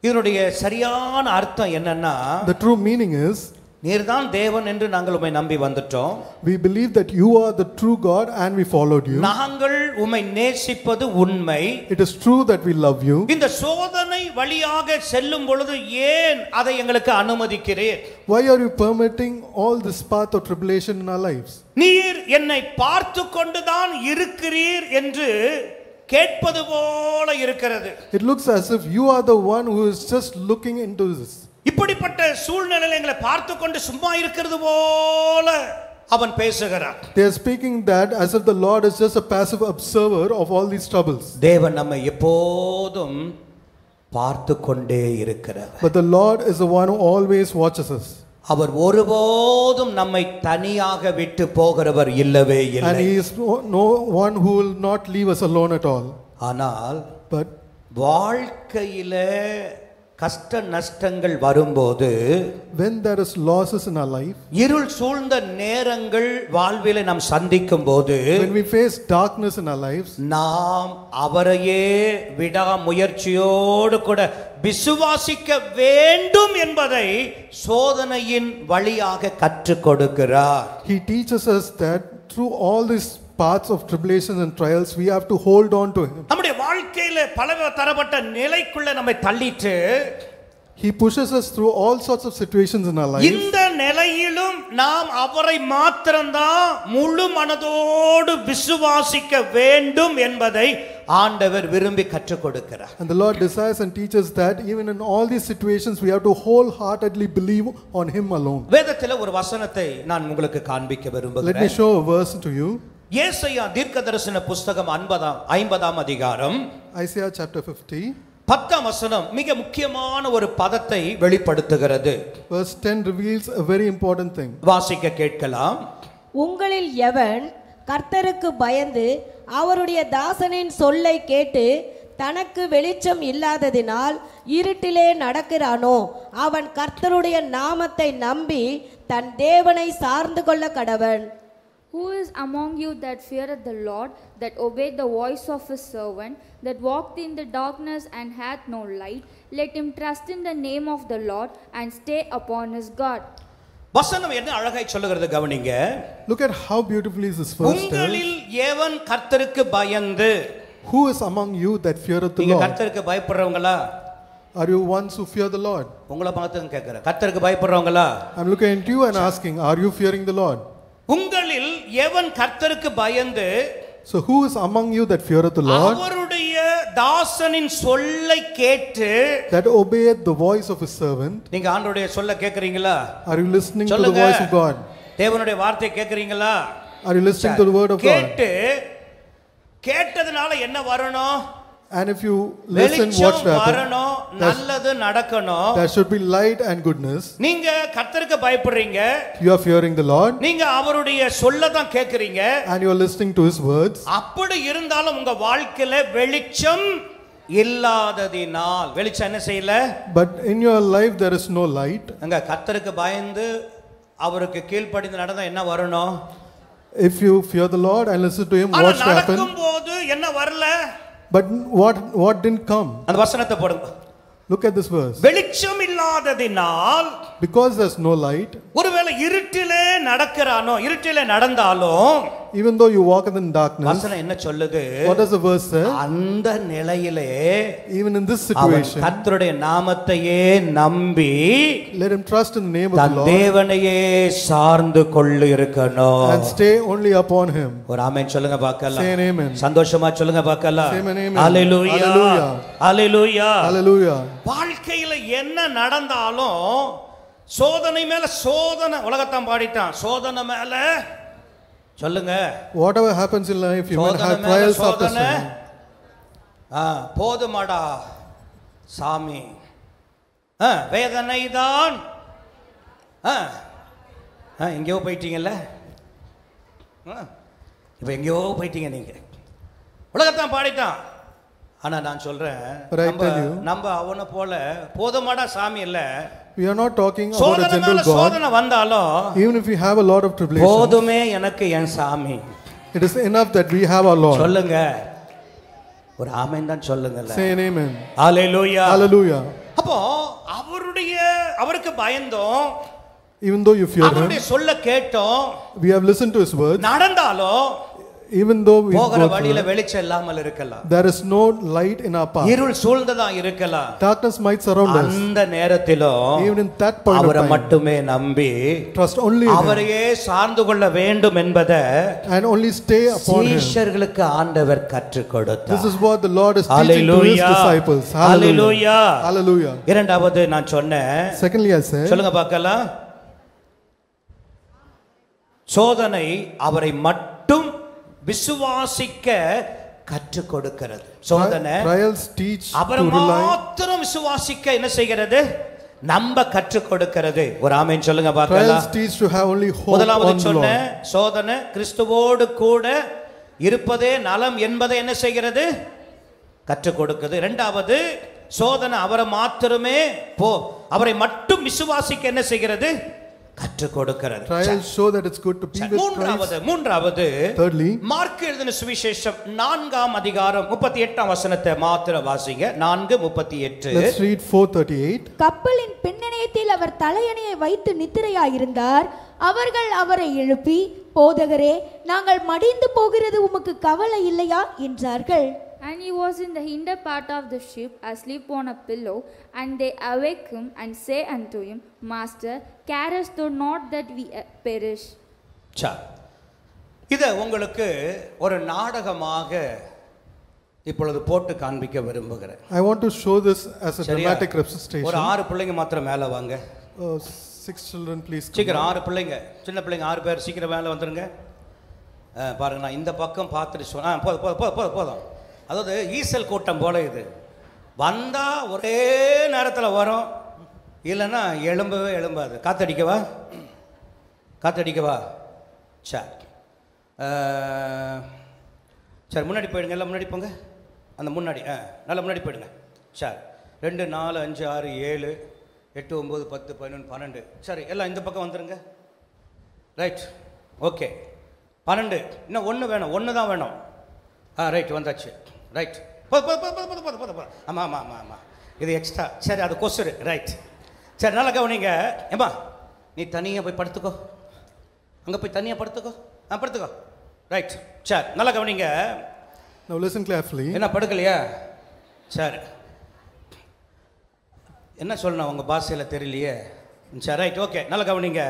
இதனுடைய சரியான அர்த்தம் என்னன்னா, The true meaning is, நீர்தான் தேவன் என்று நாங்கள் உம்மை நம்பி வந்துட்டோம். we believe that you are the true God and we followed you. நாங்கள் உம்மை நேசிப்பது உண்மை. It is true that we love you. இந்த சோதனை வழியாக செல்லும் பொழுது ஏன் அதை எங்களுக்கு அனுமதிக்கிறீர்? Why are you permitting all this path of tribulation in our lives? நீர் என்னை பார்த்து கொண்டுதான் இருக்கிறீர் என்று கேட்பது போல இருக்கிறது. It looks as if you are the one who is just looking into this. இப்படிப்பட்ட சூழ்நிலையில் எங்களை பார்த்து கொண்டு சும்மா இருக்கிறது போல அவன் பேசுகிறான். They are speaking that as if the Lord is just a passive observer of all these troubles. தேவன் நம்மை எப்போதும் பார்த்து கொண்டே இருக்கிறார். But the Lord is the one who always watches us. அவர் ஒருபோதும் நம்மை தனியாக விட்டு போகிறவர் இல்லவே And இல்லை. He is no one who will not leave us alone at all. ஆனால் But வாழ்க்கையிலே கஷ்ட நஷ்டங்கள் வரும்போது, when there is losses in our life, இருள் சூழ்ந்த நேரங்கள் வாழ்விலே நாம் சந்திக்கும் போது, when we face darkness in our lives, நாம் அவரையே விடாமுயற்சியோடு கூட விசுவாசிக்க வேண்டும் என்பதை சோதனையின் வழியாக கற்றுக் கொடுக்கிறார். He teaches us that through all these paths of tribulations and trials, we have to hold on to Him. நம்முடைய வாழ்க்கையில பல தரப்பட்ட நிலைக்குள்ள நம்மை தள்ளிட்டு, He pushes us through all sorts of situations in our lives. இந்த நிலையிலும் நாம் அவரை மாத்திரம்தான் முழு மனதோடு விசுவாசிக்க வேண்டும் என்பதை ஆண்டவர் விரும்பி கற்றுக் கொடுக்கிறார். And the Lord desires and teaches that even in all these situations, we have to wholeheartedly believe on Him alone. வேதத்தில் ஒரு வசனத்தை நான் உங்களுக்கு காண்பிக்க Let me விரும்புகிறேன். show a verse to you. ஏசாயா தீர்க்கதரிசன புஸ்தகம் 50ஆம் அதிகாரம் Isaiah chapter 50. 10ஆம் வசனம் மிக முக்கியமான ஒரு பதத்தை வெளிப்படுத்துகிறது. Verse 10 reveals a very important thing. வாசிக்க கேட்கலாம். உங்களில் எவன் கர்த்தருக்கு பயந்து அவருடைய தாசனின் சொல்லை கேட்டு தனக்கு வெளிச்சம் இல்லாததினால் இருட்டிலே நடக்கிறானோ அவன் கர்த்தருடைய நாமத்தை நம்பி தன் தேவனை சார்ந்து கொள்ள கடவன். Who is among you that feareth the Lord, that obeyed the voice of his servant, that walked in the darkness and hath no light? Let him trust in the name of the Lord and stay upon his God. வசனம் என்ன அழகாய் சொல்லுகிறது கவனிங்க. Look at how beautifully this verse tells. உங்களில் எவன் கர்த்தருக்கு பயந்து, Who is among you that feareth the நீங்க Lord? கர்த்தருக்கு பயப்படுறவங்களா? Are you ones who fear the Lord? உங்களை பார்த்து கேட்கிறேன், கர்த்தருக்கு பயப்படுறவங்களா? I'm looking at you and asking, are you fearing the Lord? உங்களில் எவன் கர்த்தருக்கு பயந்து, So who is among you that feareth the Lord, அவருடைய தாசனின் சொல்லை கேட்டு, that obeyeth the voice of his servant? நீங்க ஆண்டவருடைய சொல்ல கேக்குறீங்களா? Are you listening to the சொல்லுங்க. voice of God? தேவனுடைய வார்த்தை கேக்குறீங்களா? Are you listening to the word of God? கேட்டு கேட்டதனால என்ன வரணும்? And if you listen, what should happen? வரணும், நல்லது நடக்கணும். There should be light and goodness. நீங்க கர்த்தருக்கு பயப்படுறீங்க, You are fearing the Lord நீங்க அவருடைய சொல்ல தான் கேக்குறீங்க. and you are listening to his words. அப்படி இருந்தாலும் உங்க வாழ்க்கையில வெளிச்சம் இல்லாததினால், வெளிச்சம் என்ன செய்யல? But in your life there is no light. அங்க கர்த்தருக்கு பயந்து அவருக்கு கீழ்ப்படிந்து நடந்தா என்ன வரணும்? If you fear the Lord and listen to him, ஆனா what should happen? நடக்கும்போது என்ன வரல? But what didn't come? அந்த வசனத்தை போடுங்க. Look at this verse. வெளிச்சம் இல்லாததினால், Because there's no light, ஒருவேளை இருட்டிலே நடக்கிறானோ, இருட்டிலே நடந்தாலும், even though you walk in darkness, வசனம் என்ன சொல்லுது? what does the verse say? அந்த நிலையிலே Even in this அவன் situation, கர்த்தருடைய நாமத்தையே நம்பி let him trust in the name of than the Lord தேவனையே சார்ந்து கொள்ளு இருக்கணும். and stay only upon him. ஒரு ஆமென் சொல்லுங்க பார்க்கலாம். Say an amen. சந்தோஷமா சொல்லுங்க பார்க்கலாம். Say an amen. Hallelujah, Hallelujah. Hallelujah. Hallelujah. வாழ்க்கையில என்ன நடந்தாலும் சோதனை மேல சோதனை, உலகத்தான் பாடிட்டான், சோதனை மேல சொல்லுங்க. Whatever happens in life, you may சோதனை have மேல trials after சோதனை, trials. போதுமாடா சாமி, வேதனை தான். எங்கேயோ போயிட்டீங்கல்ல, இப்போ எங்கேயோ போயிட்டீங்க நீங்க. உலகத்தான் பாடிட்டான். ஆனா நான் சொல்றேன், நம்ம அவனை போல போதுமாடா சாமி இல்ல. We are not talking about a general God. சோதனை வந்தாலும், even if we have a lot of tribulation, போதுமே எனக்கு என் சாமி. It is enough that we have our Lord. சொல்லுங்க, ஒரு ஆமென் தான் சொல்லுங்கல்ல. Say an amen. Hallelujah. Hallelujah. அப்போ அவருக்கு பயந்தோம், even though you fear him, அவருடைய சொல்ல கேட்டோம், we have listened to his words, நடந்தாலும் even though we போகிற வழியில வெளிச்சம் இல்லாமல் இருக்கலாம், there is no light in our path, இருள் சூழ்ந்ததா இருக்கலாம், darkness might surround us, அந்த நேரத்திலும் even in that point of அவரை time, மட்டுமே நம்பி trust only in him, அவரையே சார்ந்து கொள்ள வேண்டும் என்பதை and only stay upon him. சீஷர்களுக்கு ஆண்டவர் கற்றுக் கொடுத்தார். This is what the Lord is teaching to his disciples. Hallelujah. Hallelujah. இரண்டாவது நான் சொன்னேன், Secondly, I said, சொல்லுங்க பார்க்கலாம், சோதனை அவரை மட்டும் விசுவாசிக்க கற்றுக் கொடுக்கிறது. சோதனை trials teach அவரை to rely, மாத்திரம் விசுவாசிக்க என்ன செய்கிறது? நம்ப கற்றுக் கொடுக்கிறது. ஒரு ஆமென் சொல்லுங்க பார்க்கலாம். trials teach to have only hope முதலாவது on the சொன்ன Lord. சோதனை கிறிஸ்துவோடு கூட இருப்பதே நலம் என்பதை என்ன செய்கிறது? கற்றுக் கொடுக்கிறது. இரண்டாவது சோதனை அவரை மாத்திரமே அவரை மட்டும் விசுவாசிக்க என்ன செய்கிறது? கற்றுக் கொடுக்கிறது. Trials show that it's good to be with Christ. மூன்றாவது Thirdly, மார்க் எழுதின சுவிசேஷம் 4ஆம் அதிகாரம் 38ஆம் வசனத்தை மாத்திர வாசிங்க. 4:38. let's read 4:38. கப்பலின் பின்னணியத்தில் அவர் தலையணையை வைத்து நித்திரையாயிருந்தார். அவர்கள் அவரை எழுப்பி, போதகரே, நாங்கள் மடிந்து போகிறது உமக்கு கவலை இல்லையா என்றார்கள். And he was in the hinder part of the ship, asleep on a pillow. And they awake him and say unto him, Master, carest thou not that we perish? இதை உங்களுக்கு ஒரு நாடகமாக இப்பொழுது போட்டு காண்பிக்க விரும்புகிறேன். I want to show this as a dramatic representation. ஒரு 6 பிள்ளைங்க மாத்திரம் மேலே வாங்க. 6 children please. சீக்கிரம் 6 பிள்ளைங்க, சின்ன பிள்ளைங்க 6 பேர் சீக்கிரம் மேலே வந்துருங்க. பாருங்க, நான் இந்த பக்கம் பார்த்துட்டு சொன்னேன். போதும். அதாவது ஈசல் கூட்டம் போல இது வந்தா ஒரே நேரத்தில் வரும், இல்லைன்னா எழும்பாது. காத்தடிக்கவா? சரி முன்னாடி போயிடுங்க, எல்லாம் முன்னாடி போங்க. அந்த முன்னாடி நல்லா முன்னாடி போயிடுங்க. சரி 2 4 5 6 7 8 9 10 11 12. சரி எல்லாம் இந்த பக்கம் வந்துடுங்க. Right, okay. 12, இன்னும் 1 வேணும், 1 தான் வேணும். ரைட், வந்தாச்சு. ரைட், போதும். ஆமாம், இது எக்ஸ்ட்ரா. சரி, அது கொசுரு. ரைட், சரி நல்லா கவனிங்க. ஏம்மா, நீ தனியாக போய் படுத்துக்கோ, அங்கே போய் தனியாக படுத்துக்கோ. ரைட், சரி நல்லா கவனிங்க. Now listen carefully. என்ன படுக்கலையா? சரி, என்ன சொல்லணும் உங்கள் பாஷையில் தெரியலையே. சரி ரைட், ஓகே, நல்லா கவனிங்க.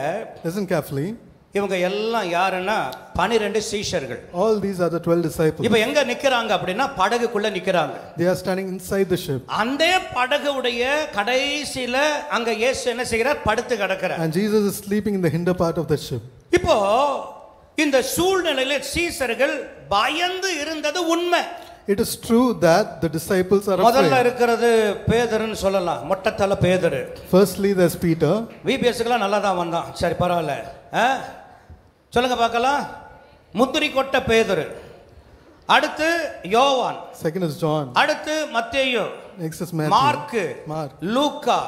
Listen carefully. இவங்க எல்லாம் யாருன்னா 12 சீஷர்கள். All these are the 12 disciples. இப்போ எங்க நிக்கறாங்க அப்படினா படகுக்குள்ள நிக்கறாங்க. They are standing inside the ship. அந்த படகுடைய கடைசில அங்க இயேசு என்ன செய்கிறார்? படுத்து கிடக்கிறார். And Jesus is sleeping in the hinder part of the ship. இப்போ இந்த சூழ்நிலையில சீஷர்கள் பயந்து இருந்தது உண்மை. It is true that the disciples are afraid. முதல்ல இருக்கிறது பேதுருன்னு சொல்லலாம், மொட்டத்தல பேதுரு. Firstly there's Peter. விபிஎஸ்க்குலாம் நல்லா தான் வந்தான். சரி பரவாயில்ல. சொல்லுங்க பார்க்கலாம். முந்திரி கொட்ட பேதுரு, அடுத்து யோவான், Second is John, அடுத்து மத்தேயு, next is Matthew, mark, Mark, லூக்கா.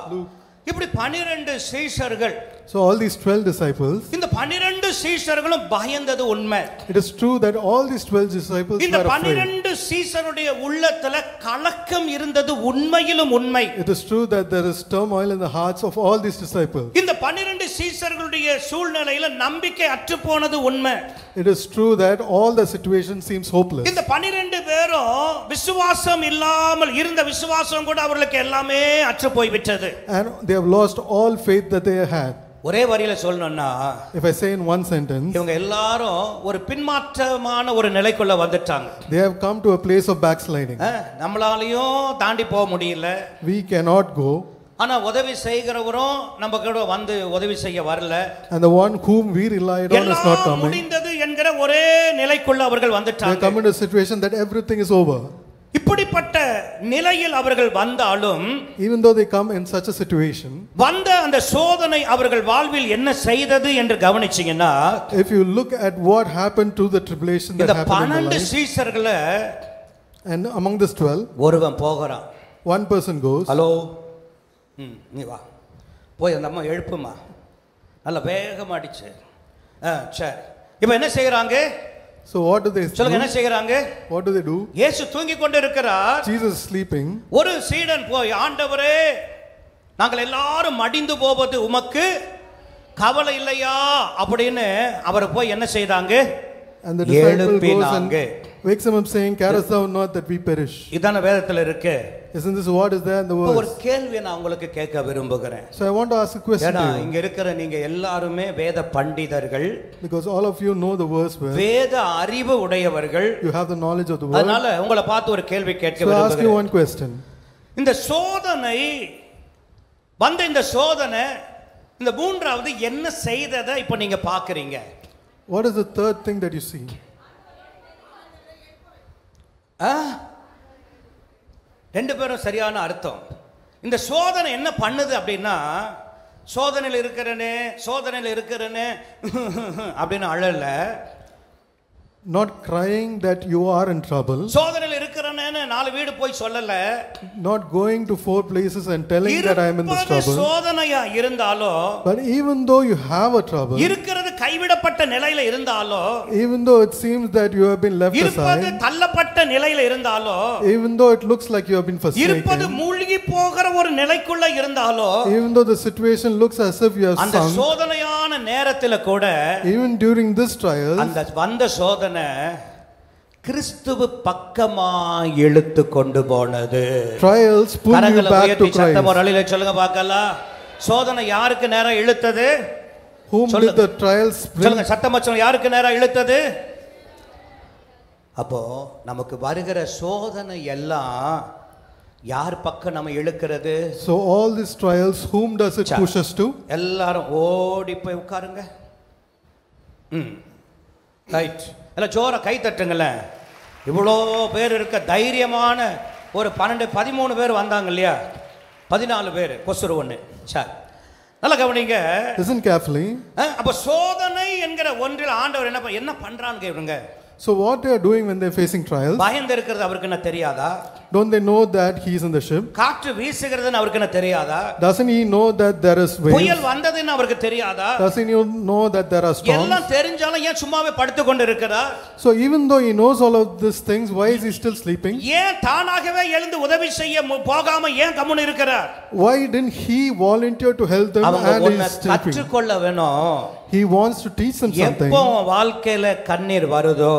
இப்படி 12 சீஷர்கள். So all these 12 disciples, இந்த 12 சீஷர்களும் பயந்தது உண்மை. it is true that all these 12 disciples இந்த were afraid. 12 சீஷருடைய உள்ளத்துல கலக்கம் இருந்தது உண்மையிலும் உண்மை. It is true that there is turmoil in the hearts of all these disciples. இந்த 12 சீஷர்களுடைய சூழ்நிலையில நம்பிக்கை அற்று போனது உண்மை. It is true that all the situation seems hopeless. இந்த 12 பேரும் விசுவாசம் இல்லாமல் இருந்த விசுவாசம் கூட அவர்களுக்கு எல்லாமே அற்று போய் விட்டது. And they have lost all faith that they had. ஒரே வரியில சொல்லணும்னா, if I say in one sentence, இவங்க எல்லாரும் ஒரு பின்மாற்றமான ஒரு நிலைக்குள்ள வந்துட்டாங்க. They have come to a place of backsliding. நம்மளாலையும் தாண்டி போக முடியல. We cannot go. ஆனா உதவி செய்கிறவரும் நம்ம கூட வந்து உதவி செய்ய வரல. And the one whom we relied on is not coming. முடிந்தது என்கிற ஒரே நிலைக்குள்ள அவர்கள் வந்துட்டாங்க. They come into a situation that everything is over. இப்படிப்பட்ட நிலையில் அவர்கள் வந்தாலும், even though they come in such a situation, வந்த அந்த சோதனை அவர்கள் வாழ்வில் என்ன செய்தது என்று கவனிச்சீங்கன்னா, if you look at what happened to the tribulation that இந்த happened in 12 their life, சீஷர்கள and among this 12, ஒருவன் போகிறான். one person goes, ஹலோ, நீ வா, போய் அந்த அம்மா எழுப்புமா, நல்ல வேகமாடிச்சு. சரி, இப்போ என்ன செய்யறாங்க? so what do they சொல்லுங்க, என்ன do? செய்யறாங்க? What do they do? இயேசு தூங்கி கொண்டு இருக்கிறார். Jesus is sleeping. ஒரு சீடன் போய், ஆண்டவரே, நாங்கள் எல்லாரும் மடிந்து போவது உமக்கு கவலை இல்லையா அப்படின்னு அவர் போய் என்ன செய்தாங்க? And the disciple goes and எழுப்பினாங்க. wakes him up saying, carest thou not that we perish? இதான வேதத்துல இருக்கு. Isn't this what is there in the இப்போ ஒரு verse? கேள்வியை நான் உங்களுக்கு கேட்க விரும்புகிறேன். So I want to ask a question ஏன்னா to you, இங்க இருக்கிற நீங்க எல்லாருமே வேத பண்டிதர்கள், because all of you know the verse well. வேத அறிவு உடையவர்கள். You have the knowledge of the word. அதனால உங்களை பார்த்து ஒரு கேள்வி கேட்க So I ask you விரும்புகிறேன். one question. இந்த சோதனை வந்த இந்த சோதனை இந்த மூன்றாவது என்ன செய்ததை இப்போ நீங்க பாக்குறீங்க? What is the third thing that you see? ரெண்டு பேரும் சரியான அர்த்தம். இந்த சோதனை என்ன பண்ணுது அப்படின்னா, சோதனையில் இருக்கிறனே அப்படின்னு அழல, Not crying that you are in trouble, சோதனையில் இருக்கிறனேன்னு 4 வீடு போய் சொல்லல, not going to 4 places and telling that I am in this trouble. சோதனையா இருந்தாலோ, But even though you have a trouble, இருக்கிறது கைவிடப்பட்ட நிலையில இருந்தாலோ, even though it seems that you have been left இருப்பது aside, தள்ளப்பட்ட நிலையில இருந்தாலோ, even though it looks like you have been இருப்பது forsaken, மூழ்கி போகிற ஒரு நிலைக்குள்ள இருந்தாலோ, even though the situation looks as if you have அந்த sunk, சோதனையான நேரத்துல கூட, even during this trial, அந்த வந்த சோதனை கிறிஸ்துவ பக்கமா இழுத்து கொண்டு போனது. trials pull you கரங்களை back to உயர்த்தி சத்தம் ஒரு Christ. அலையில சொல்லுங்க பார்க்கலாம். சோதனை யாருக்கு நேரா இழுத்தது? Whom did the trials bring? சொல்லுங்க சத்தமா சொல்லுங்க, யாருக்கு நேரா இழுத்தது? அப்போ நமக்கு வருகிற சோதனை எல்லாம் யார் பக்கம் நம்ம இழுக்கிறது? So all these trials, whom does it push us to? எல்லாரும் ஓடி போய் உட்காருங்க. ரைட், எல்லாம் ஜோரா கை தட்டுங்களேன். இவ்வளோ பேர் இருக்க தைரியமான ஒரு 12-13 பேர் வந்தாங்க இல்லையா? 14 பேர் கொசுறு ஒன்று. சரி, நல்லா கவனிங்க. Listen carefully. அப்போ சோதனை என்கிற ஒன்றில் ஆண்டவர் என்ன பண்றான்னு கேளுங்க. So what they are doing when they are facing trials? பயந்து இருக்கிறது அவருக்கு என்ன தெரியாதா? Don't they know that he is in the ship? காற்று வீசுகிறதுன்னு அவருக்கு என்ன தெரியாதா? Doesn't he know that there is புயல் waves? வந்ததுன்னு அவருக்கு தெரியாதா? Doesn't he know that there are storms? எல்லாம் தெரிஞ்சாலும் ஏன் சும்மாவே படுத்து கொண்டு இருக்கிறார்? So even though he knows all of these things, why is he still sleeping? ஏன் தானாகவே எழுந்து உதவி செய்ய போகாம ஏன் கம்முன்னு இருக்கிறார்? Why didn't he volunteer to help them அவங்க and ஒன்ன he's sleeping? கற்றுக்கொள்ள வேணும். He wants to teach them something. எப்போ உன் வாழ்க்கையில கண்ணீர் வருதோ,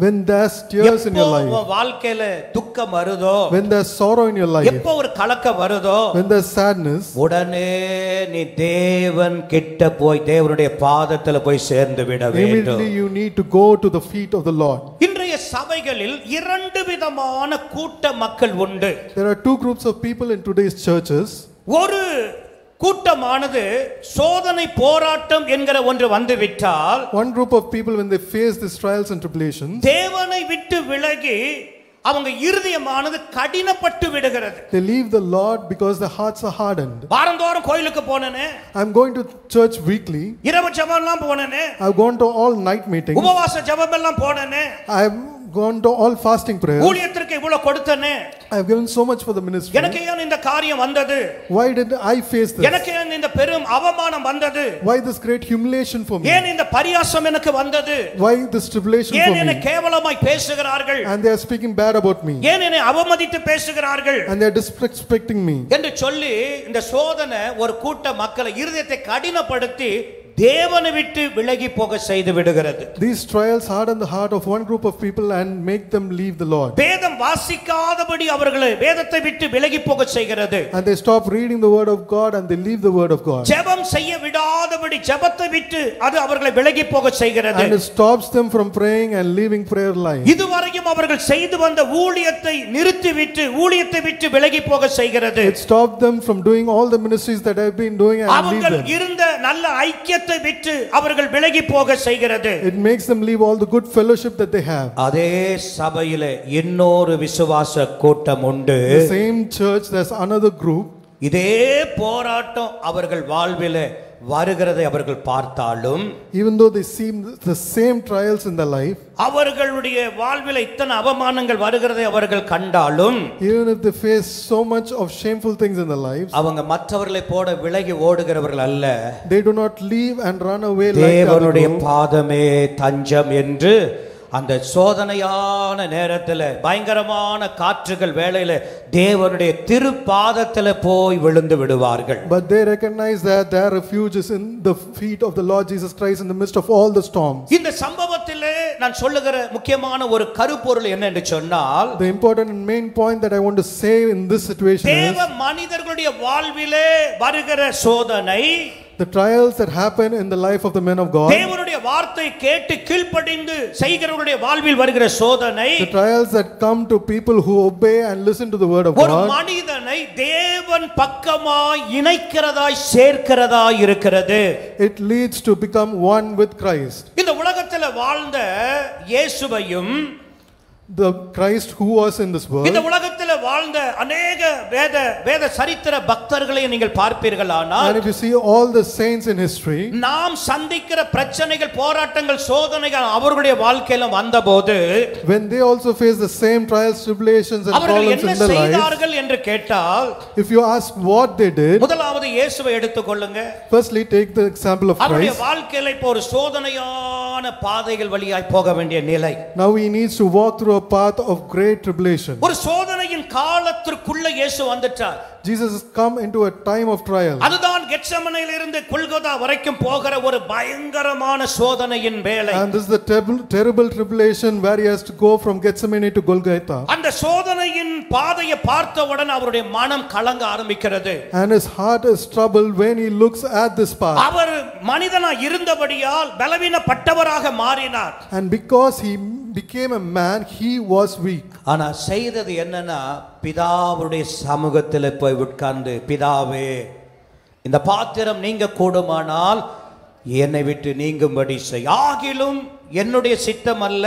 When there's tears in எப்போ your life, உன் வாழ்க்கையில துக்கம் வருதோ, when there's sorrow in your life, எப்போ ஒரு கலக்கம் வருதோ, when there's sadness, உடனே நீ தேவன் கிட்ட போய் தேவனுடைய பாதத்துல போய் சேர்ந்து விட வேண்டும். immediately you need to go to the feet of the Lord. இன்றைய சபைகளில் 2 விதமான கூட்ட மக்கள் உண்டு. There are 2 groups of people in today's churches. ஒரு கூட்டமானது சோதனை போராட்டம் என்கிற ஒன்று வந்து விட்டால், One group of people, when they face these trials and tribulations, தேவனை விட்டு விலகி அவங்க இருதயமானது கடினப்பட்டு விடுகிறது. they leave the Lord because their hearts are hardened. வாரந்தோறும் கோயிலுக்கு போனேனே, I'm going to church weekly. இரவு ஜெபம்லாம் போனேனே, I've gone to all night meetings. உபவாச ஜெபம் எல்லாம் போனேனே, I've gone to all fasting prayers. ஊழியத்திற்கு இவ்வளவு கொடுத்தனே, I've given so much for the ministry. எனக்கு ஏன் இந்த காரியம் வந்தது? Why did I face this? எனக்கு ஏன் இந்த பெரும் அவமானம் வந்தது? Why this great humiliation for me? ஏன் இந்த பரியாசம் எனக்கு வந்தது? Why this tribulation ஏன் for என்னை me? கேவலமாய் பேசுகிறார்கள்? And they are speaking bad about me. ஏன் என்னை அவமதித்து பேசுகிறார்கள்? And they are disrespecting me. என்று சொல்லி இந்த சோதனை ஒரு கூட்ட மக்களை இருதயத்தை கடினப்படுத்தி தேவனை விட்டு விலகி போக செய்து விடுகிறது. These trials harden the heart of one group of people and make them leave the Lord. வேதம் வாசிக்காதபடி அவர்களை வேதத்தை விட்டு விலகி போக செய்கிறது. And they stop reading the word of God and they leave the word of God. ஜெபம் செய்ய விடாதபடி ஜெபத்தை விட்டு அது அவர்களை விலகி போக செய்கிறது. And it stops them from praying and leaving prayer line. இதுவரையும் இதுவரைக்கும் அவர்கள் செய்து வந்த ஊழியத்தை நிறுத்திவிட்டு ஊழியத்தை விட்டு விலகி போக செய்கிறது. It stopped them from doing all the ministries that I've been doing and leave அவர்கள் them. இருந்த நல்ல ஐக்கியத்தை விட்டு அவர்கள் விலகி போக செய்கிறது. It makes them leave all the good fellowship that they have. அதே சபையிலே இன்னொரு விசுவாச கூட்டம் உண்டு. The same church, there's another group. இதே போராட்டம் அவர்கள் வாழ்விலே வருகிறதை அவர்கள் பார்த்தாலும், Even though they see the same trials in their life, அவர்களுடைய வாழ்விலே இத்தனை அவமானங்கள் வருகிறதை அவர்கள் கண்டாலும், even if they face so much of shameful things in their lives, அவங்க மற்றவர்களை போட விலகி ஓடுகிறவர்கள் அல்ல. they do not leave and run away like the other தேவனுடைய group. பாதமே தஞ்சம் என்று அந்த சோதனையான நேரத்தில் பயங்கரமான காற்றுகள் வேளையில தேவனுடைய திருப்பாதத்தில் போய் விழுந்து விடுவார்கள். But they recognize that their refuge is in the feet of the Lord Jesus Christ in the midst of all the storms. இந்த சம்பவத்திலே நான் சொல்லுகிற முக்கியமான ஒரு கருப்பொருள் என்ன என்று சொன்னால், The important and main point that I want to say in this situation தேவ is மனிதர்களுடைய வாழ்விலே வருகிற சோதனை, the trials that happen in the life of the men of God, தேவனுடைய வார்த்தை கேட்டு கீழ்ப்படிந்து செய்கிறவருடைய வாழ்வில் வருகிற சோதனை, the trials that come to people who obey and listen to the word of ஒரு God, மனிதனை தேவன் பக்கமாய் இணைக்கிறதாய் சேர்க்கிறதாய் இருக்கிறது. it leads to become one with Christ. இந்த உலகத்தில் வாழ்ந்த இயேசுவையும், The Christ who was in this world, இந்த உலகத்தில் வாழ்ந்த अनेक வேத சரித்திர பக்தர்களை நீங்கள் பார்ப்பீர்களானால், and if you see all the saints in history, நாம் சந்திக்கிற பிரச்சனைகள், போராட்டங்கள், சோதனைகள் அவர்களுடைய வாழ்க்கையில வந்தபோது when they also face the same trials, tribulations and அவர்கள் problems என்ன in their lives, செய்தார்கள் என்று கேட்டால், if you ask what they did, முதலாவது இயேசுவை எடுத்துக்கொள்ளுங்க. firstly take the example of அவருடைய Christ. வாழ்க்கையில இப்போ ஒரு சோதனையான பாதைகள் வழியாய் போக வேண்டிய நிலை. Now he needs to walk through a path of great tribulation. ஒரு சோதனையின் காலத்திற்குள்ள இயேசு வந்துட்டார். Jesus has come into a time of trial. அதுதான் கெத்செமனேயிலிருந்து இருந்து கொல்கொதா வரைக்கும் போகிற ஒரு பயங்கரமான சோதனையின் வேளை. And this is the terrible tribulation where he has to go from Gethsemane to Golgotha. அந்த சோதனையின் பாதையை பார்த்தவுடன் அவருடைய மனம் கலங்க ஆரம்பிக்கிறது. And his heart is troubled when he looks at this path. அவர் மனிதனாய் இருந்தபடியால் பலவீனப்பட்டவராக மாறினார். And because he became a man, he was weak. ஆனா செய்தது என்னன்னா, பிதாவுடைய சமூகத்தில் போய் உட்கார்ந்து, பிதாவே இந்த பாத்திரம் நீங்க கூடுமானால் என்னை விட்டு நீங்கும்படி செய், ஆகிலும் என்னுடைய சித்தம் அல்ல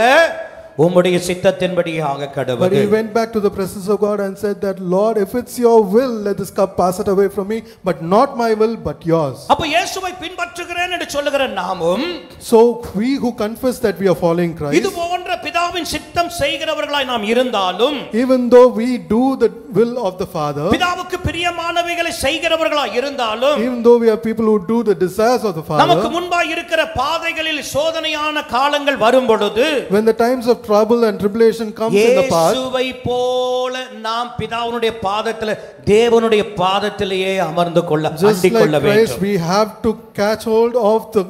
உம்முடைய சித்தத்தின்படியாக கடவுளே. But he went back to the presence of God and said that, Lord, if it's your will, let this cup pass it away from me, but not my will but yours. அப்ப இயேசுவை பின்பற்றுகிறேன் என்று சொல்லுகிற நாமும், So we who confess that we are following Christ, இது போன்ற பிதாவின் சித்தம் செய்கிறவர்களாய் நாம் இருந்தாலும், even though we do the will of the Father, பிதாவுக்கு பிரியமானவைகளை செய்கிறவர்களாய் இருந்தாலும், even though we are people who do the desires of the நமக்கு Father, முன்பாய் இருக்கிற பாதைகளில் சோதனையான காலங்கள் வரும் பொழுது, when the times of trouble and tribulation comes in the path, இயேசுவை போல நாம் பிதாவுடைய பாதத்தில், தேவனுடைய பாதத்திலேயே அமர்ந்து கொள்ள just like கொள்ள Christ, வேண்டும். we have to catch hold of the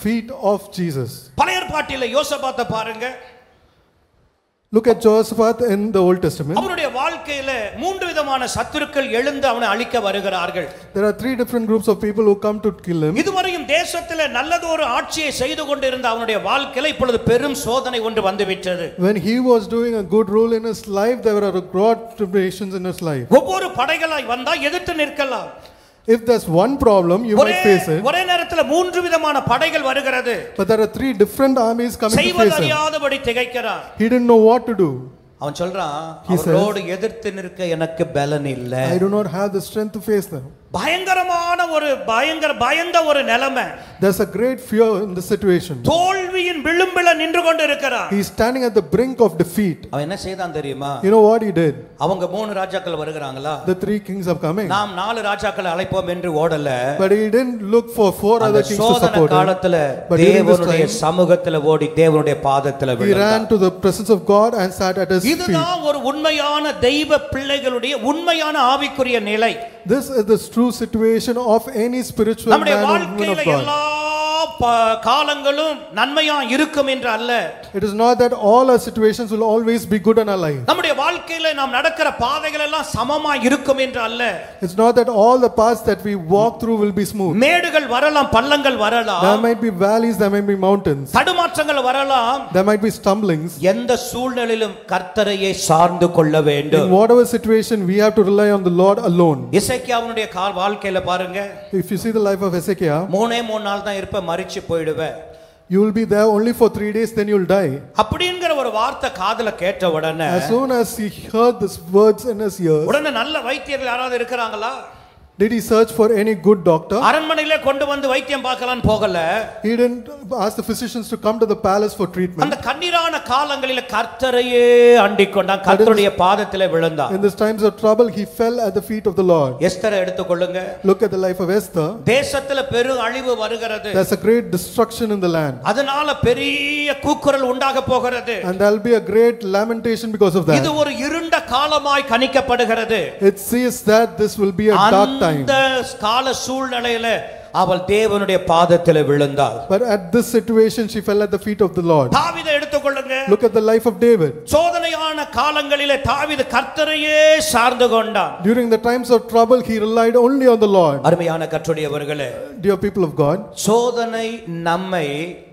feet of Jesus. பழைய ஏற்பாட்டிலே யோசபாத்தை பாருங்க. Look at Jehoshaphat in the Old Testament. அவருடைய வாழ்க்கையில மூன்று விதமான சத்துருக்கள் எழுந்து அவனை அழிக்க வருகிறார்கள். There are three different groups of people who come to kill him. இதுவரையும் தேசத்திலே நல்லதொரு ஆட்சியை செய்து கொண்டிருந்த அவனுடைய வாழ்க்கையில இப்பொழுது பெரும் சோதனை ஒன்று வந்துவிட்டது. When he was doing a good rule in his life, there were great tribulations in his life. ஒவ்வொரு படைகளாய் வந்தா எதிர்த்து நிற்கலாம். If there's one problem, you might face it. ஒரே நேரத்துல மூன்று விதமான படைகள் வருகிறது. But there are three different armies coming to face him. செய்வதறியாதபடி திகைக்கிறான். He didn't know what to do. அவன் சொல்றான், He says, அவரோடு எதிர்த்து நிற்க எனக்கு பலன் இல்லை. I do not have the strength to face them. பயங்கரமான ஒரு பயந்த ஒரு நிலைமை. There's a great fear in the situation. தோல்வியின் விளிம்பில நின்று கொண்டு இருக்கிறான். He is standing at the brink of defeat. அவன் என்ன செய்தான் தெரியுமா? You know what he did? அவங்க மூணு ராஜாக்கள் வருகிறாங்களா? The three kings are coming. நாம் நாலு ராஜாக்களை அழைப்போம் என்று ஓடல. But he didn't look for four other kings to சோதனை support him. காலத்துல But during this தேவனுடைய time, சமூகத்துல ஓடி தேவனுடைய பாதத்துல he விழுந்தான். ran to the presence of God and sat at his feet. இதுதான் ஒரு உண்மையான தெய்வ பிள்ளைகளுடைய உண்மையான ஆவிக்குரிய நிலை. This is the true situation of any spiritual நம்முடைய man or woman வாழ்க்கையில of God. எல்லா காலங்களும் நன்மையா இருக்கும் என்று அல்ல. It is not that all our situations will always be good in our life. நம்முடைய வாழ்க்கையில நாம் நடக்கிற பாதைகள் எல்லாம் சமமா இருக்கும் என்று அல்ல. It's not that all the paths that we walk through will be smooth. மேடுகள் வரலாம், பள்ளங்கள் வரலாம். There might be valleys, there might be mountains. தடுமாற்றங்கள் வரலாம். There might be stumblings. எந்த சூழ்நிலையிலும் கர்த்தரையே சார்ந்து கொள்ள வேண்டும். In whatever situation we have to rely on the Lord alone. எசேக்கியாவுடைய வாழ்க்கையில பாருங்க. If you see the life of Hezekiah, 3 நாள் தான் இருப்ப, மரிச்சு போய்டுவே. You will be there only for 3 days, then you will die. அப்படிங்கற ஒரு வார்த்தை காதுல கேட்ட உடனே, as soon as he heard these words in his ears, உடனே நல்ல வைத்தியர்கள் யாராவது இருக்காங்களா? did he search for any good doctor? அரண்மனையிலே கொண்டு வந்து வைத்தியம் பார்க்கலாம்னு போகல. He didn't ask the physicians to come to the palace for treatment. அந்த கண்ணீரான காலங்களிலே கர்த்தரையே அண்டிக் கொண்டான், கர்த்தருடைய பாதத்திலே விழுந்தான். In these times of trouble he fell at the feet of the Lord. எஸ்தரை எடுத்துக்கொள்ளுங்க. Look at the life of Esther. தேசத்துல பெரும் அழிவு வருகிறது. There's a great destruction in the land. அதனால பெரிய கூக்குரல் உண்டாக போகிறது. And there'll be a great lamentation because of that. இது ஒரு இருண்ட காலமாய் கணிக்கப்படுகிறது. It says that this will be a dark time. அந்த கால சூழ்நிலையில அவள் தேவனுடைய பாதத்திலே விழுந்தாள். But at this situation she fell at the feet of the Lord. தாவீதை எடுத்துக்கொள்ளுங்க. Look at the life of David. சோதனையான காலங்களிலே தாவீது கர்த்தரையே சார்ந்து கொண்டான். During the times of trouble he relied only on the Lord. அருமையான கர்த்தருடையவர்களே, dear people of God, சோதனை நம்மை